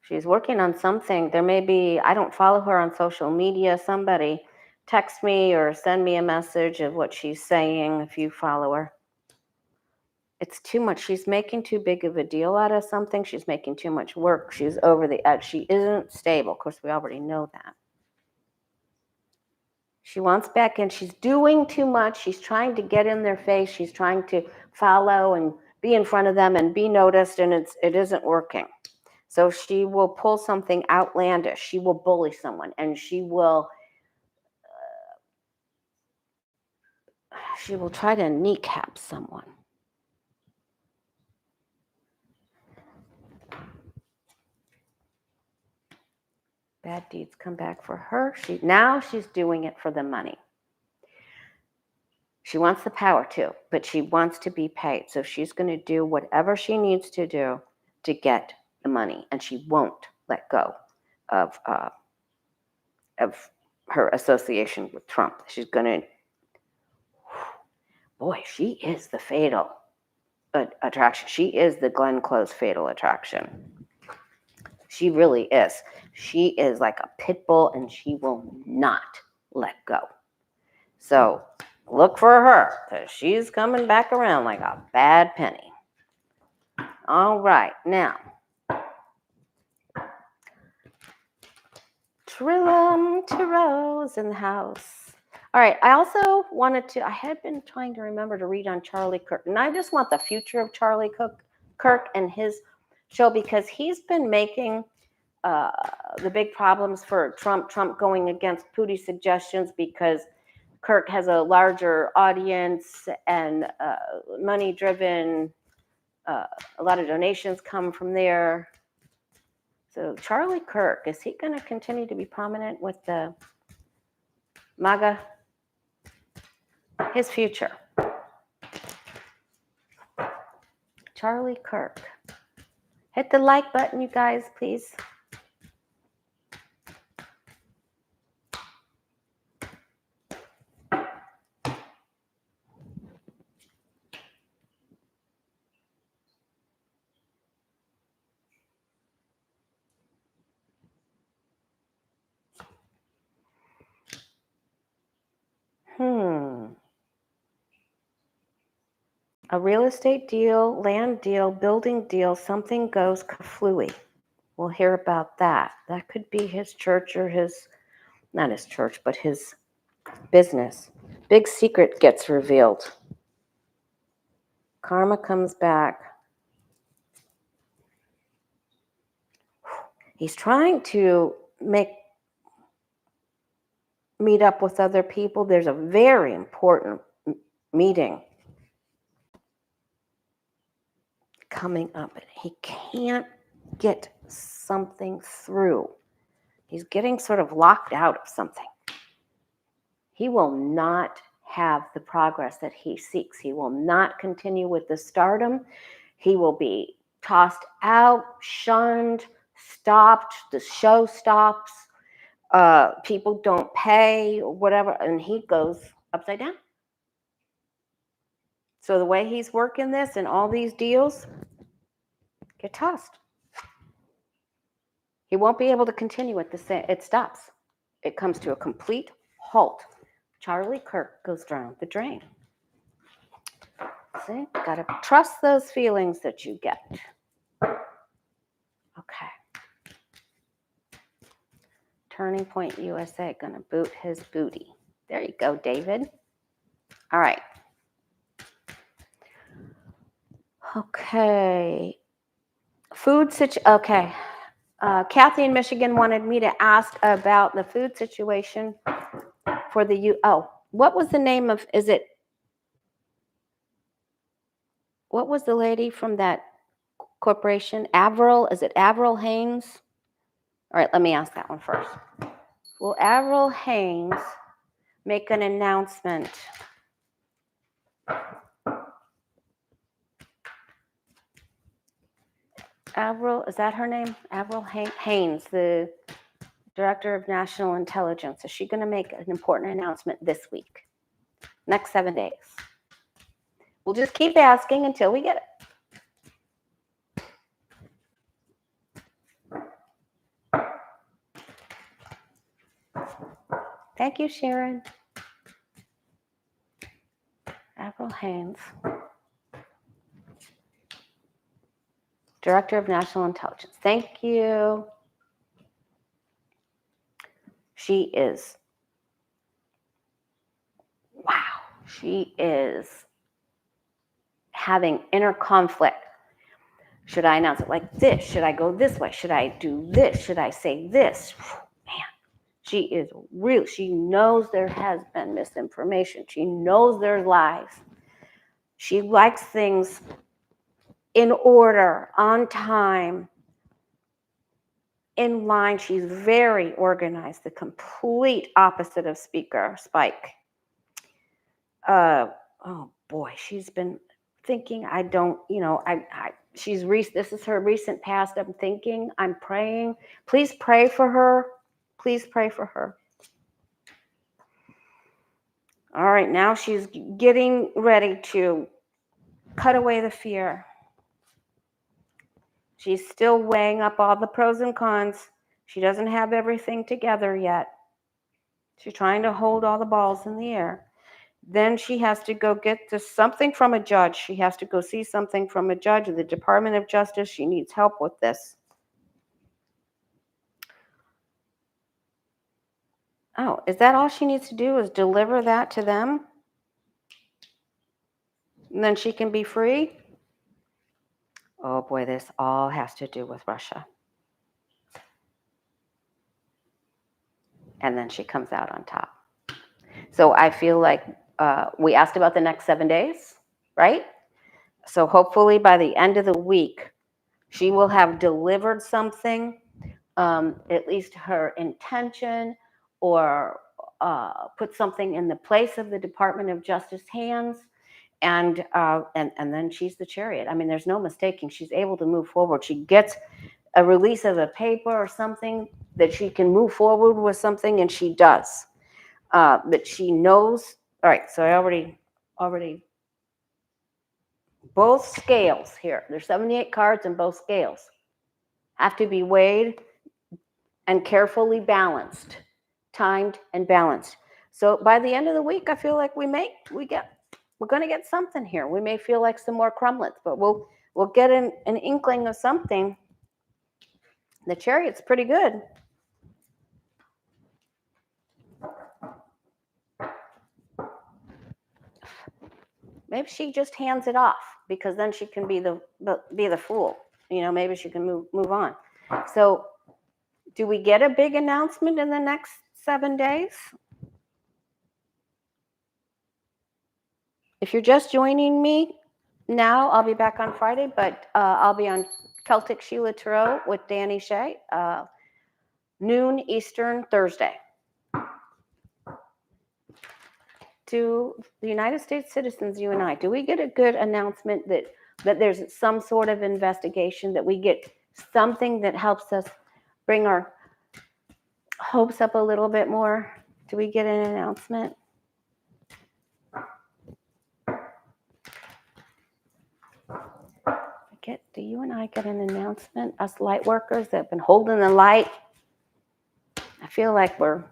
She's working on something. There may be, I don't follow her on social media. Somebody text me or send me a message of what she's saying if you follow her. It's too much. She's making too big of a deal out of something. She's making too much work. She's over the edge. She isn't stable. Of course, we already know that. She wants back in. She's doing too much. She's trying to get in their face. She's trying to follow and be in front of them and be noticed, and it isn't working. So she will pull something outlandish. She will bully someone, and she will try to kneecap someone. Bad deeds come back for her. Now she's doing it for the money. She wants the power too, but she wants to be paid. So she's going to do whatever she needs to do to get the money, and she won't let go of her association with Trump. She's going to, boy, she is the fatal attraction. She is the Glenn Close fatal attraction. She really is. She is like a pit bull, and she will not let go. So look for her, because she's coming back around like a bad penny. All right, now. Trilum Tiro's in the house. All right, I had been trying to remember to read on Charlie Kirk, and I just want the future of Charlie Kirk and his show, because he's been making the big problems for Trump going against Putin's suggestions, because Kirk has a larger audience and money-driven. A lot of donations come from there. So Charlie Kirk, is he going to continue to be prominent with the MAGA? His future. Charlie Kirk. Hit the like button, you guys, please. A real estate deal, land deal, building deal, something goes kaflooey. We'll hear about that. That could be his church or not his church, but his business. Big secret gets revealed. Karma comes back. He's trying to meet up with other people. There's a very important meeting coming up, and he can't get something through. He's getting sort of locked out of something. He will not have the progress that he seeks. He will not continue with the stardom. He will be tossed out, shunned, stopped. The show stops. People don't pay, or whatever, and he goes upside down. So the way he's working this and all these deals get tossed. He won't be able to continue with this. It stops. It comes to a complete halt. Charlie Kirk goes down the drain. See, gotta trust those feelings that you get. Okay. Turning Point USA, gonna boot his booty. There you go, David. All right. Okay. Okay. Kathy in Michigan wanted me to ask about the food situation for the what was the name of, what was the lady from that corporation? Is it Avril Haines? All right, let me ask that one first. Will Avril Haines make an announcement? Avril, is that her name? Avril Haines, the Director of National Intelligence. Is she going to make an important announcement this week? Next 7 days? We'll just keep asking until we get it. Thank you, Sharon. Avril Haines, Director of National Intelligence. Thank you. She is wow, she is having inner conflict. Should I announce it like this? Should I go this way? Should I do this? Should I say this? Man, she is real. She knows there has been misinformation. She knows there's lies. She likes things in order, on time, in line. She's very organized, the complete opposite of Spike. Oh boy, she's been thinking. This is her recent past. I'm thinking, I'm praying. Please pray for her. Please pray for her. All right, now she's getting ready to cut away the fear. She's still weighing up all the pros and cons. She doesn't have everything together yet. She's trying to hold all the balls in the air. Then she has to go get something from a judge. She has to go see something from a judge of the Department of Justice. She needs help with this. Oh, is that all she needs to do, is deliver that to them? And then she can be free? Oh boy, this all has to do with Russia. And then she comes out on top. So I feel like we asked about the next 7 days, right? So hopefully by the end of the week, she will have delivered something, at least her intention, or put something in the place of the Department of Justice hands, and then she's the chariot. I mean, there's no mistaking. She's able to move forward. She gets a release of a paper or something that she can move forward with something, and she does. But she knows. All right, so I already both scales here. There's 78 cards, and both scales have to be weighed and carefully balanced, timed and balanced. So by the end of the week, I feel like we're going to get something here. We may feel like some more crumblets, but we'll get an inkling of something. The chariot's pretty good. Maybe she just hands it off, because then she can be the fool. Maybe she can move on. So do we get a big announcement in the next 7 days? If you're just joining me now, I'll be back on Friday, but I'll be on Celtic Sheila Tarot with Danny Shea, noon Eastern Thursday. To the United States citizens, you and I, do we get a good announcement that there's some sort of investigation, that we get something that helps us bring our hopes up a little bit more? Do we get an announcement? Do you and I get an announcement, us light workers that have been holding the light? I feel like we're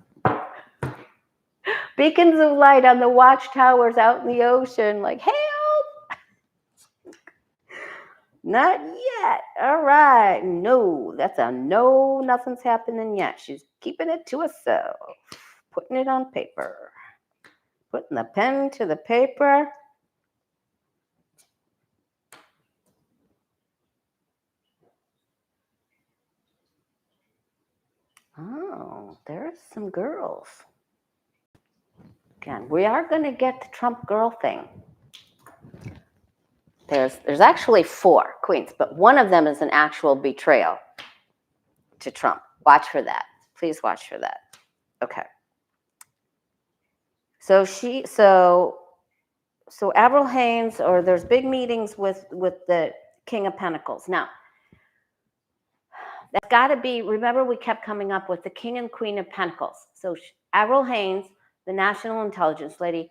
beacons of light on the watchtowers out in the ocean, like, help! Not yet. All right. No, that's a no, nothing's happening yet. She's keeping it to herself, putting it on paper, putting the pen to the paper. Oh, there's some girls. Again, we are going to get the Trump girl thing. There's actually 4 queens, but one of them is an actual betrayal to Trump. Watch for that. Please watch for that. Okay. So Avril Haines, or there's big meetings with the King of Pentacles. Now, that's got to be, remember, we kept coming up with the King and Queen of Pentacles. So Avril Haines, the national intelligence lady,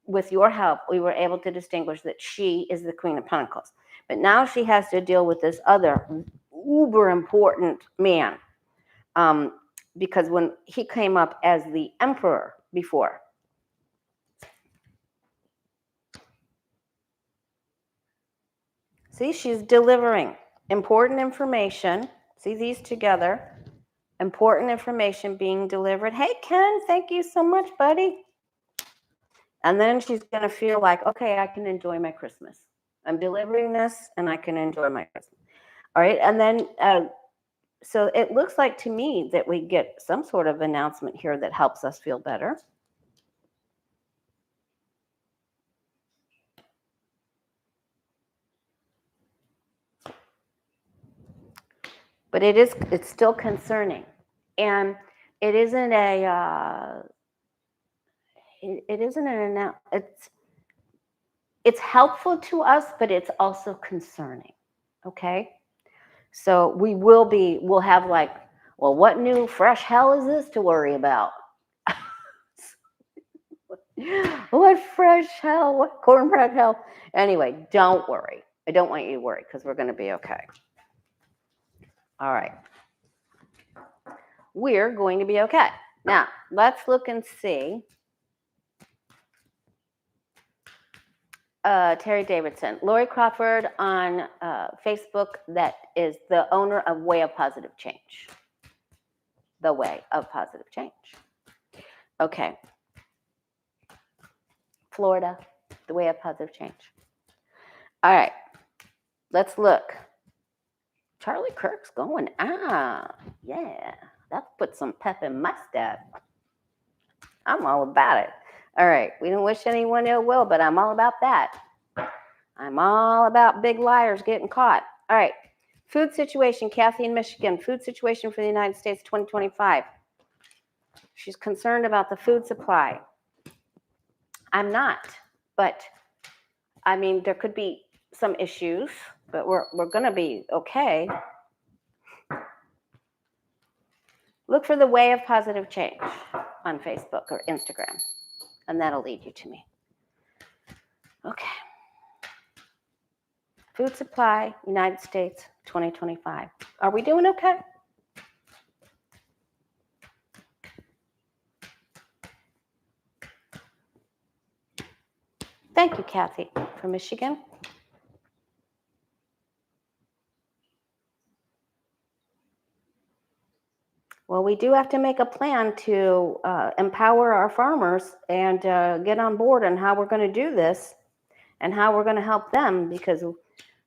with your help, we were able to distinguish that she is the Queen of Pentacles. But now she has to deal with this other uber important man, because when he came up as the Emperor before, see, she's delivering important information. See these together. Important information being delivered. Hey, Ken, thank you so much, buddy. And then she's going to feel like, okay, I can enjoy my Christmas. I'm delivering this and I can enjoy my Christmas. All right. And then, so it looks like to me that we get some sort of announcement here that helps us feel better. But it's still concerning. And it isn't it's helpful to us, but it's also concerning. Okay. So we'll have like, well, what new fresh hell is this to worry about? What fresh hell? What cornbread hell? Anyway, don't worry. I don't want you to worry because we're going to be okay. All right. We're going to be okay. Now, let's look and see. Terry Davidson, Lori Crawford on Facebook, that is the owner of Way of Positive Change. The Way of Positive Change. Okay. Florida, the Way of Positive Change. All right. Let's look. Charlie Kirk's going, yeah. That puts some pep in my step. I'm all about it. All right. We don't wish anyone ill will, but I'm all about that. I'm all about big liars getting caught. All right. Food situation, Kathy in Michigan. Food situation for the United States 2025. She's concerned about the food supply. I'm not, but I mean, there could be some issues, but we're going to be okay. Look for the Way of Positive Change on Facebook or Instagram, and that'll lead you to me. Okay. Food supply, United States, 2025. Are we doing okay? Thank you, Kathy, from Michigan. Well, we do have to make a plan to empower our farmers and get on board on how we're going to do this and how we're going to help them, because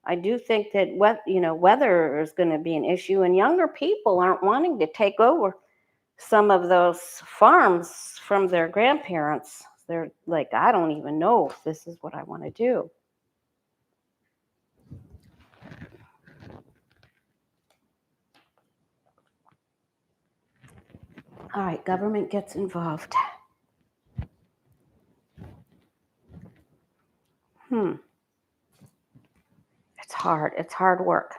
I do think that weather is going to be an issue, and younger people aren't wanting to take over some of those farms from their grandparents. They're like, I don't even know if this is what I want to do. All right, government gets involved. It's hard. It's hard work.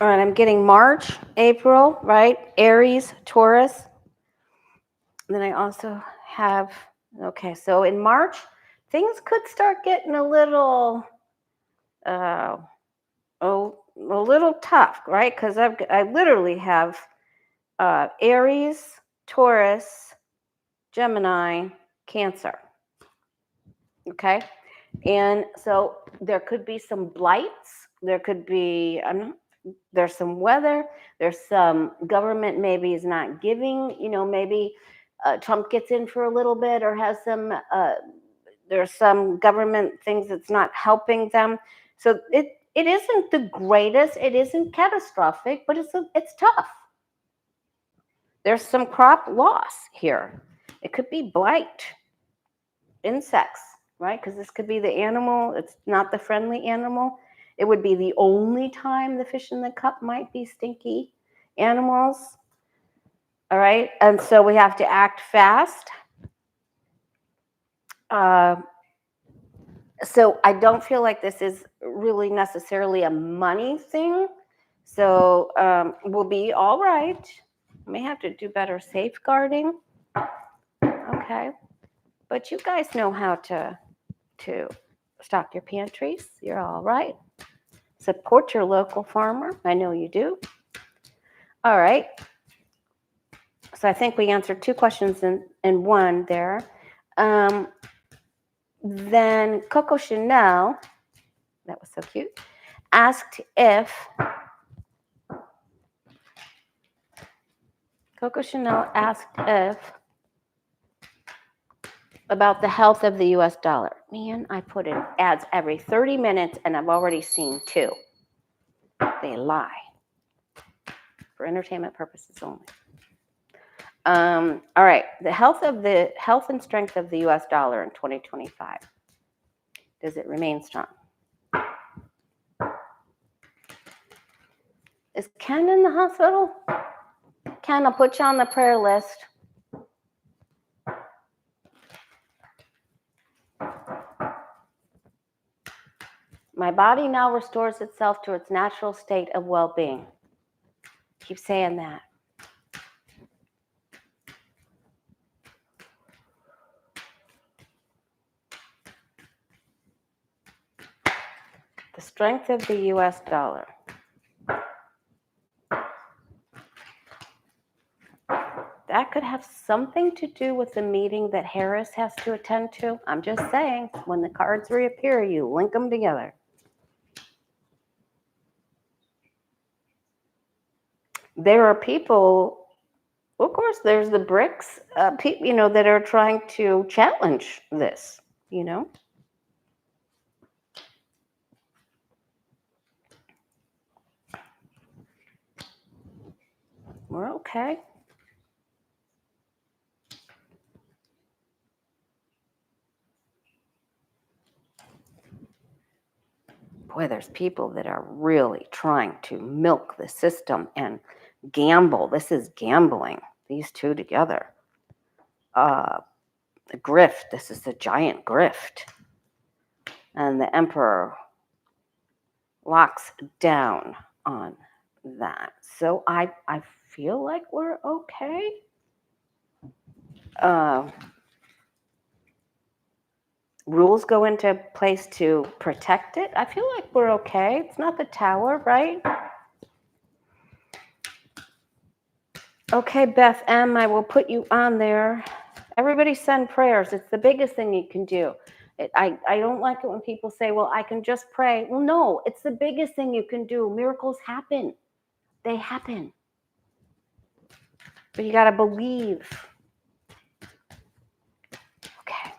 All right, I'm getting March, April, right? Aries, Taurus. Then I also have, okay, so in March, things could start getting a little tough, right? Because I literally have Aries, Taurus, Gemini, Cancer. Okay, and so there could be some blights. There could be there's some weather. There's some government maybe is not giving. Maybe Trump gets in for a little bit, or has some. There's some government things that's not helping them. So it isn't the greatest. It isn't catastrophic, but it's tough. There's some crop loss here. It could be blight, insects, right? Because this could be the animal. It's not the friendly animal. It would be the only time the fish in the cup might be stinky animals. All right. And so we have to act fast. So I don't feel like this is really necessarily a money thing. So we'll be all right. May have to do better safeguarding. Okay. But you guys know how to stock your pantries. You're all right. Support your local farmer. I know you do. All right. So I think we answered 2 questions in one there. Then Coco Chanel, that was so cute, asked if Coco Chanel asked if about the health of the US dollar. Man, I put in ads every 30 minutes and I've already seen 2. They lie. For entertainment purposes only. All right, the health and strength of the US dollar in 2025. Does it remain strong? Is Ken in the hospital? Ken, I'll put you on the prayer list. My body now restores itself to its natural state of well-being. Keep saying that. The strength of the US dollar. That could have something to do with the meeting that Harris has to attend to. I'm just saying, when the cards reappear, you link them together. There are people, of course, there's the BRICS, people, that are trying to challenge this, We're okay. Boy, there's people that are really trying to milk the system and gamble. This is gambling, these two together. The grift, this is a giant grift. And the emperor locks down on that. So I feel like we're okay. Rules go into place to protect it. I feel like we're okay. It's not the tower, right? Okay, Beth M., I will put you on there. Everybody send prayers. It's the biggest thing you can do. I don't like it when people say, well, I can just pray. Well, no, it's the biggest thing you can do. Miracles happen. They happen. But you got to believe. Okay.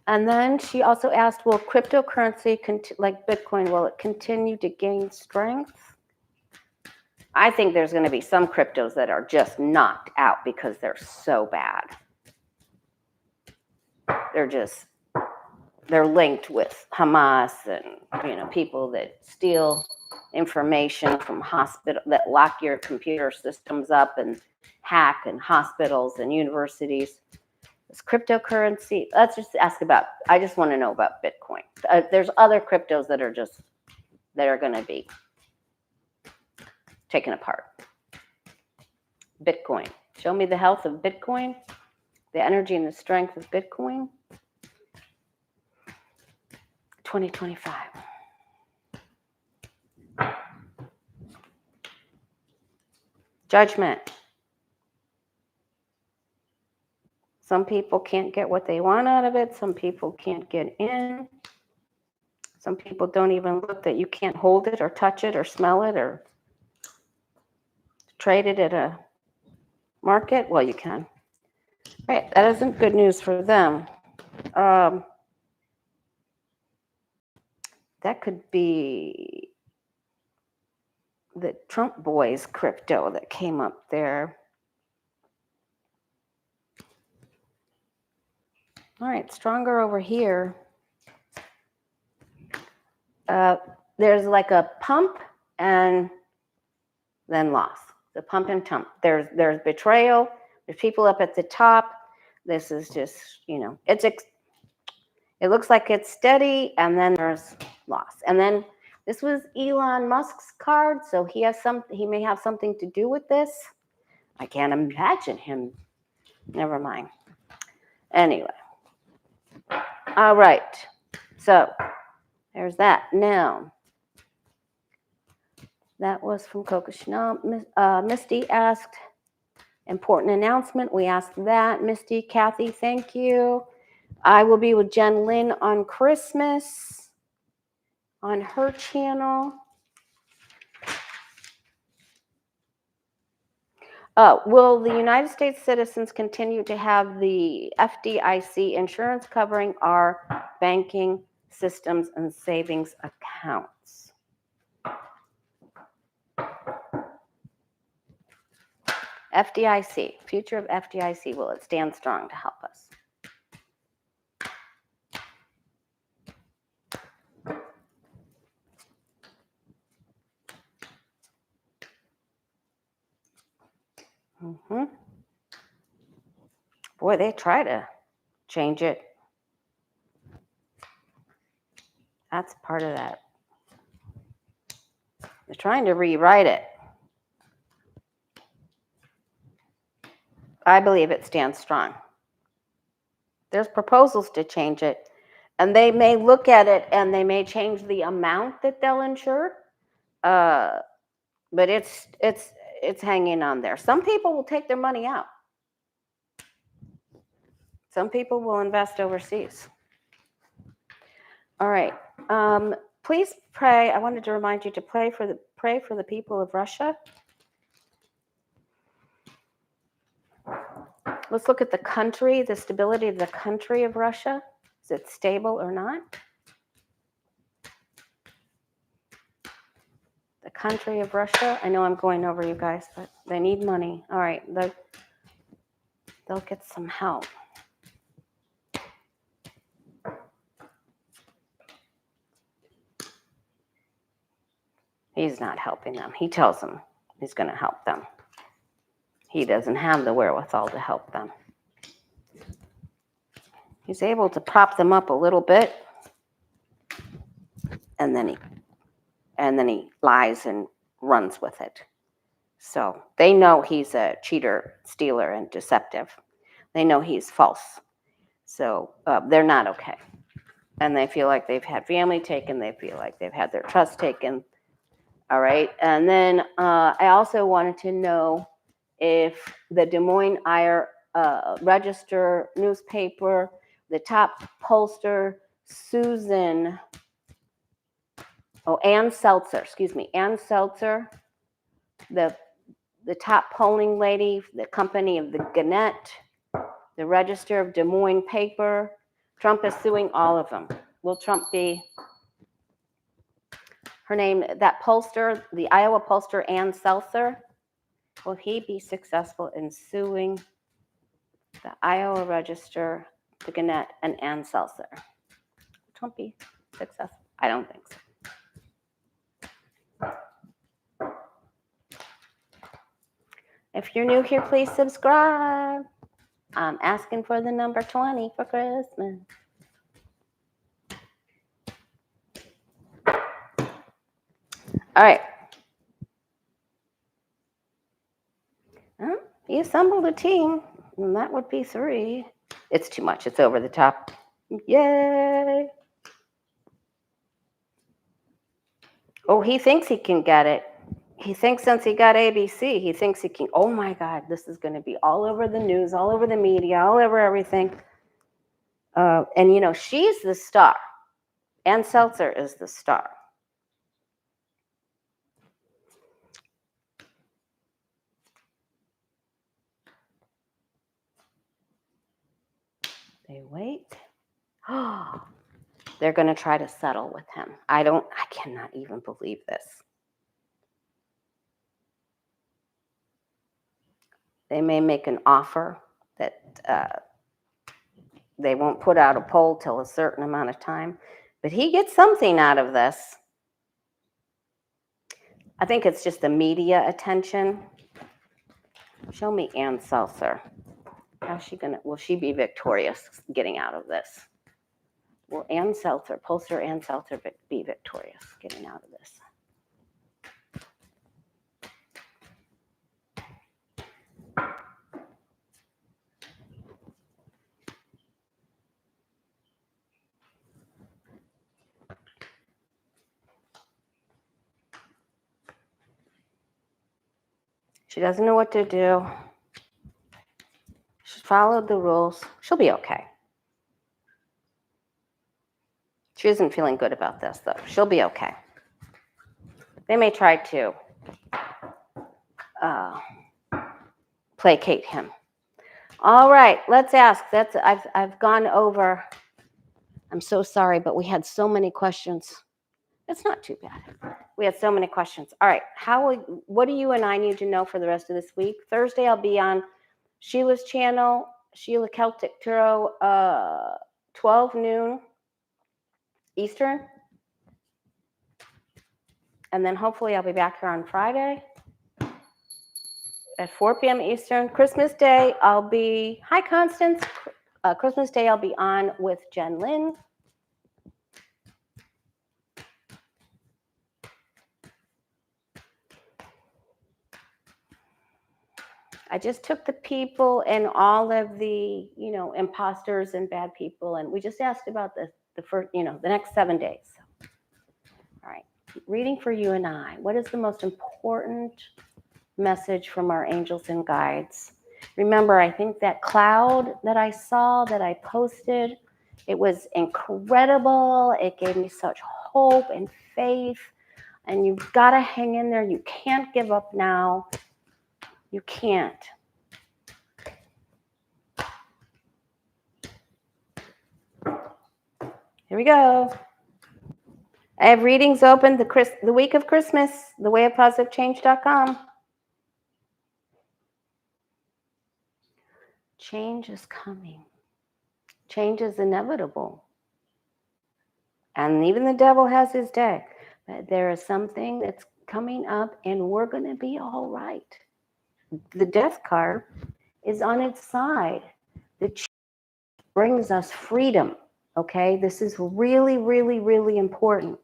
And then she also asked, will cryptocurrency, like Bitcoin, will it continue to gain strength? I think there's going to be some cryptos that are just knocked out because they're so bad. They're linked with Hamas and, people that steal information from hospital, that lock your computer systems up and hack in hospitals and universities. This cryptocurrency, let's just ask about, I just want to know about Bitcoin. There's other cryptos that are going to be taken apart. Bitcoin. Show me the health of Bitcoin, the energy and the strength of Bitcoin. 2025. Judgment. Some people can't get what they want out of it. Some people can't get in. Some people don't even look that you can't hold it or touch it or smell it or trade it at a market. Well, you can. Right, that isn't good news for them. That could be the Trump boys crypto that came up there. All right, stronger over here. There's like a pump and then loss. The pump and dump. There's betrayal. There's people up at the top. This is just, it looks like it's steady, and then there's loss. And then this was Elon Musk's card, so he may have something to do with this. I can't imagine him. Never mind. Anyway. All right. So there's that. Now, that was from Coco Chanel. Misty asked, important announcement. We asked that. Misty, Kathy, thank you. I will be with Jen Lynn on Christmas. on her channel. Will the United States citizens continue to have the FDIC insurance covering our banking systems and savings accounts? FDIC, future of FDIC, will it stand strong to help us? Boy, they try to change it. That's part of that. They're trying to rewrite it. I believe it stands strong. There's proposals to change it, and they may look at it and they may change the amount that they'll insure, but it's hanging on there. Some people will take their money out. Some people will invest overseas. All right. Please pray. I wanted to remind you to pray for the people of Russia. Let's look at the country, the stability of the country of Russia. Is it stable or not? The country of Russia. I know I'm going over you guys, but they need money. All right, they'll get some help. He's not helping them. He tells them he's going to help them. He doesn't have the wherewithal to help them. He's able to prop them up a little bit, and then he lies and runs with it. So they know he's a cheater, stealer, and deceptive. They know he's false. So they're not okay. And they feel like they've had family taken. They feel like they've had their trust taken. All right. And then I also wanted to know if the Des Moines Iowa Register newspaper, the top pollster, Ann Selzer, the top polling lady, the company of the Gannett, the Register of Des Moines paper. Trump is suing all of them. Will Trump be, her name, that pollster, the Iowa pollster, Ann Selzer, will he be successful in suing the Iowa Register, the Gannett, and Ann Selzer? Will Trump be successful? I don't think so. If you're new here, please subscribe. I'm asking for the number 20 for Christmas. All right. He assembled a team, and that would be 3. It's too much. It's over the top. Yay. Oh, he thinks he can get it. He thinks since he got ABC, he thinks he can. Oh, my God, this is going to be all over the news, all over the media, all over everything. And, she's the star. Ann Selzer is the star. They wait. Oh, they're going to try to settle with him. I cannot even believe this. They may make an offer that they won't put out a poll till a certain amount of time, but he gets something out of this. I think it's just the media attention. Show me Ann Selzer. Will she be victorious getting out of this? Will Ann Selzer, pollster Ann Selzer, be victorious getting out of this? She doesn't know what to do. She followed the rules. She'll be okay. She isn't feeling good about this, though. She'll be okay. They may try to placate him. All right, let's ask. I've gone over. I'm so sorry, but we had so many questions. It's not too bad. We had so many questions. All right, what do you and I need to know for the rest of this week? Thursday, I'll be on Sheila's channel, Sheila Celtic Tarot, 12 noon Eastern. And then hopefully I'll be back here on Friday at 4 p.m. Eastern. Christmas Day, I'll be, hi Constance. Christmas Day, I'll be on with Jen Lynn. I just took the people and all of the, imposters and bad people, and we just asked about the first, the next 7 days. All right, reading for you and I. What is the most important message from our angels and guides? Remember, I think that cloud that I saw, that I posted, it was incredible. It gave me such hope and faith, and you've got to hang in there. You can't give up now. You can't. Here we go. I have readings open the week of Christmas, thewayofpositivechange.com. Change is coming. Change is inevitable. And even the devil has his day. But there is something that's coming up, and we're going to be all right. The death card is on its side. The change brings us freedom. Okay? This is really, really, really important.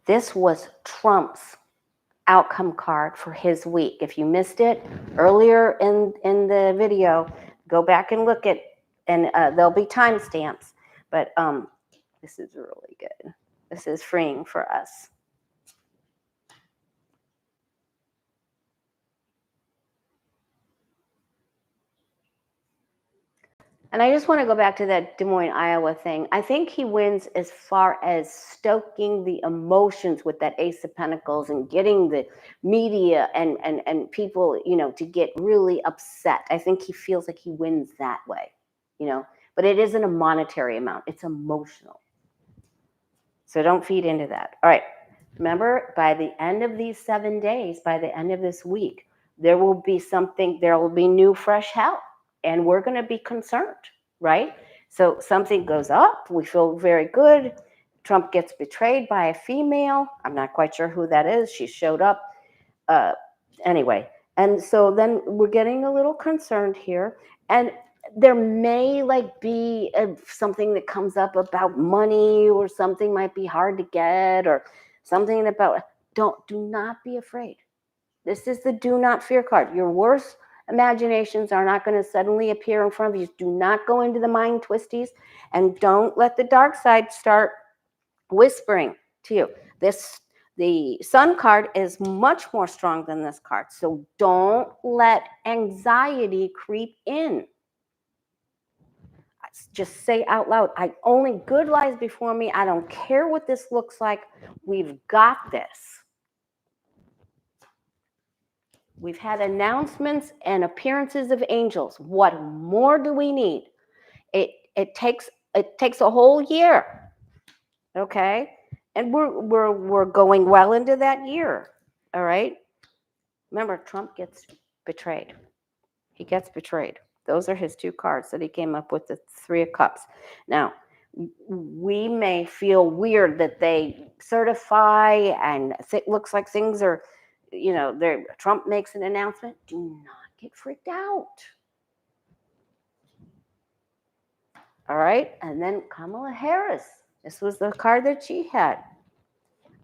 This was Trump's outcome card for his week. If you missed it earlier in the video, go back and look at, and there'll be timestamps. But this is really good. This is freeing for us. And I just want to go back to that Des Moines, Iowa thing. I think he wins as far as stoking the emotions with that Ace of Pentacles and getting the media and people, to get really upset. I think he feels like he wins that way, But it isn't a monetary amount. It's emotional. So don't feed into that. All right. Remember, by the end of these 7 days, by the end of this week, there will be new, fresh hell. And we're going to be concerned, right? So something goes up. We feel very good. Trump gets betrayed by a female. I'm not quite sure who that is. She showed up. Anyway. And so then we're getting a little concerned here. And there may be something that comes up about money, or something might be hard to get, or something about, do not be afraid. This is the do not fear card. Your worst imaginations are not going to suddenly appear in front of you. Do not go into the mind twisties, and don't let the dark side start whispering to you. The Sun card is much more strong than this card. So don't let anxiety creep in. Just say out loud, only good lies before me. I don't care what this looks like. We've got this. We've had announcements and appearances of angels. What more do we need? It takes a whole year, okay? And we're going well into that year, all right? Remember, Trump gets betrayed. He gets betrayed. Those are his two cards that he came up with, the Three of Cups. Now, we may feel weird that they certify and it looks like things are, Trump makes an announcement. Do not get freaked out. All right. And then Kamala Harris. This was the card that she had.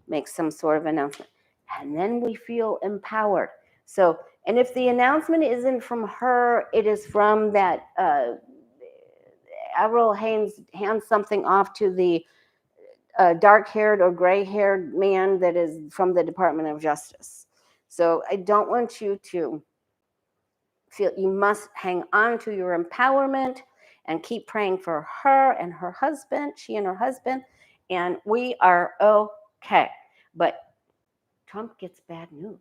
Makes some sort of announcement. And then we feel empowered. So, and if the announcement isn't from her, it is from that Avril Haines hands something off to the dark-haired or gray-haired man that is from the Department of Justice. So I don't want you to you must hang on to your empowerment and keep praying for her and her husband, she and her husband, and we are okay. But Trump gets bad news.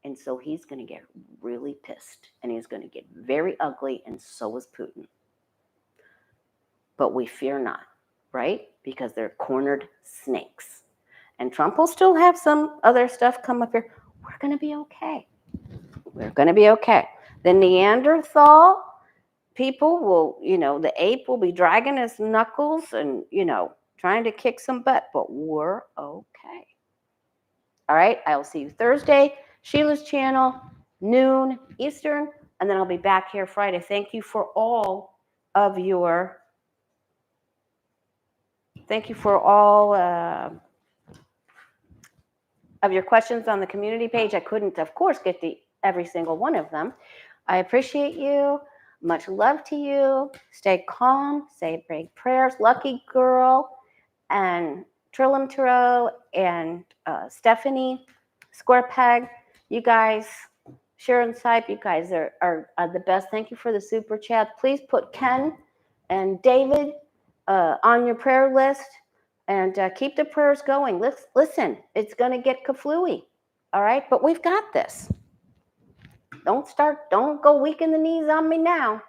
And so he's going to get really pissed and he's going to get very ugly, and so is Putin. But we fear not, right? Because they're cornered snakes. And Trump will still have some other stuff come up here. We're going to be okay. We're going to be okay. The Neanderthal people will, the ape will be dragging his knuckles and, trying to kick some butt, but we're okay. All right, I will see you Thursday, Sheila's channel, noon Eastern, and then I'll be back here Friday. Thank you for all of your questions on the community page. I couldn't, of course, get to every single one of them. I appreciate you. Much love to you. Stay calm. Say big prayers. Lucky Girl and Trillim Turo and Stephanie Square Peg. You guys, Sharon Sipe, you guys are the best. Thank you for the super chat. Please put Ken and David on your prayer list. And keep the prayers going. Listen, it's going to get kaflooey, all right? But we've got this. Don't go weak in the knees on me now.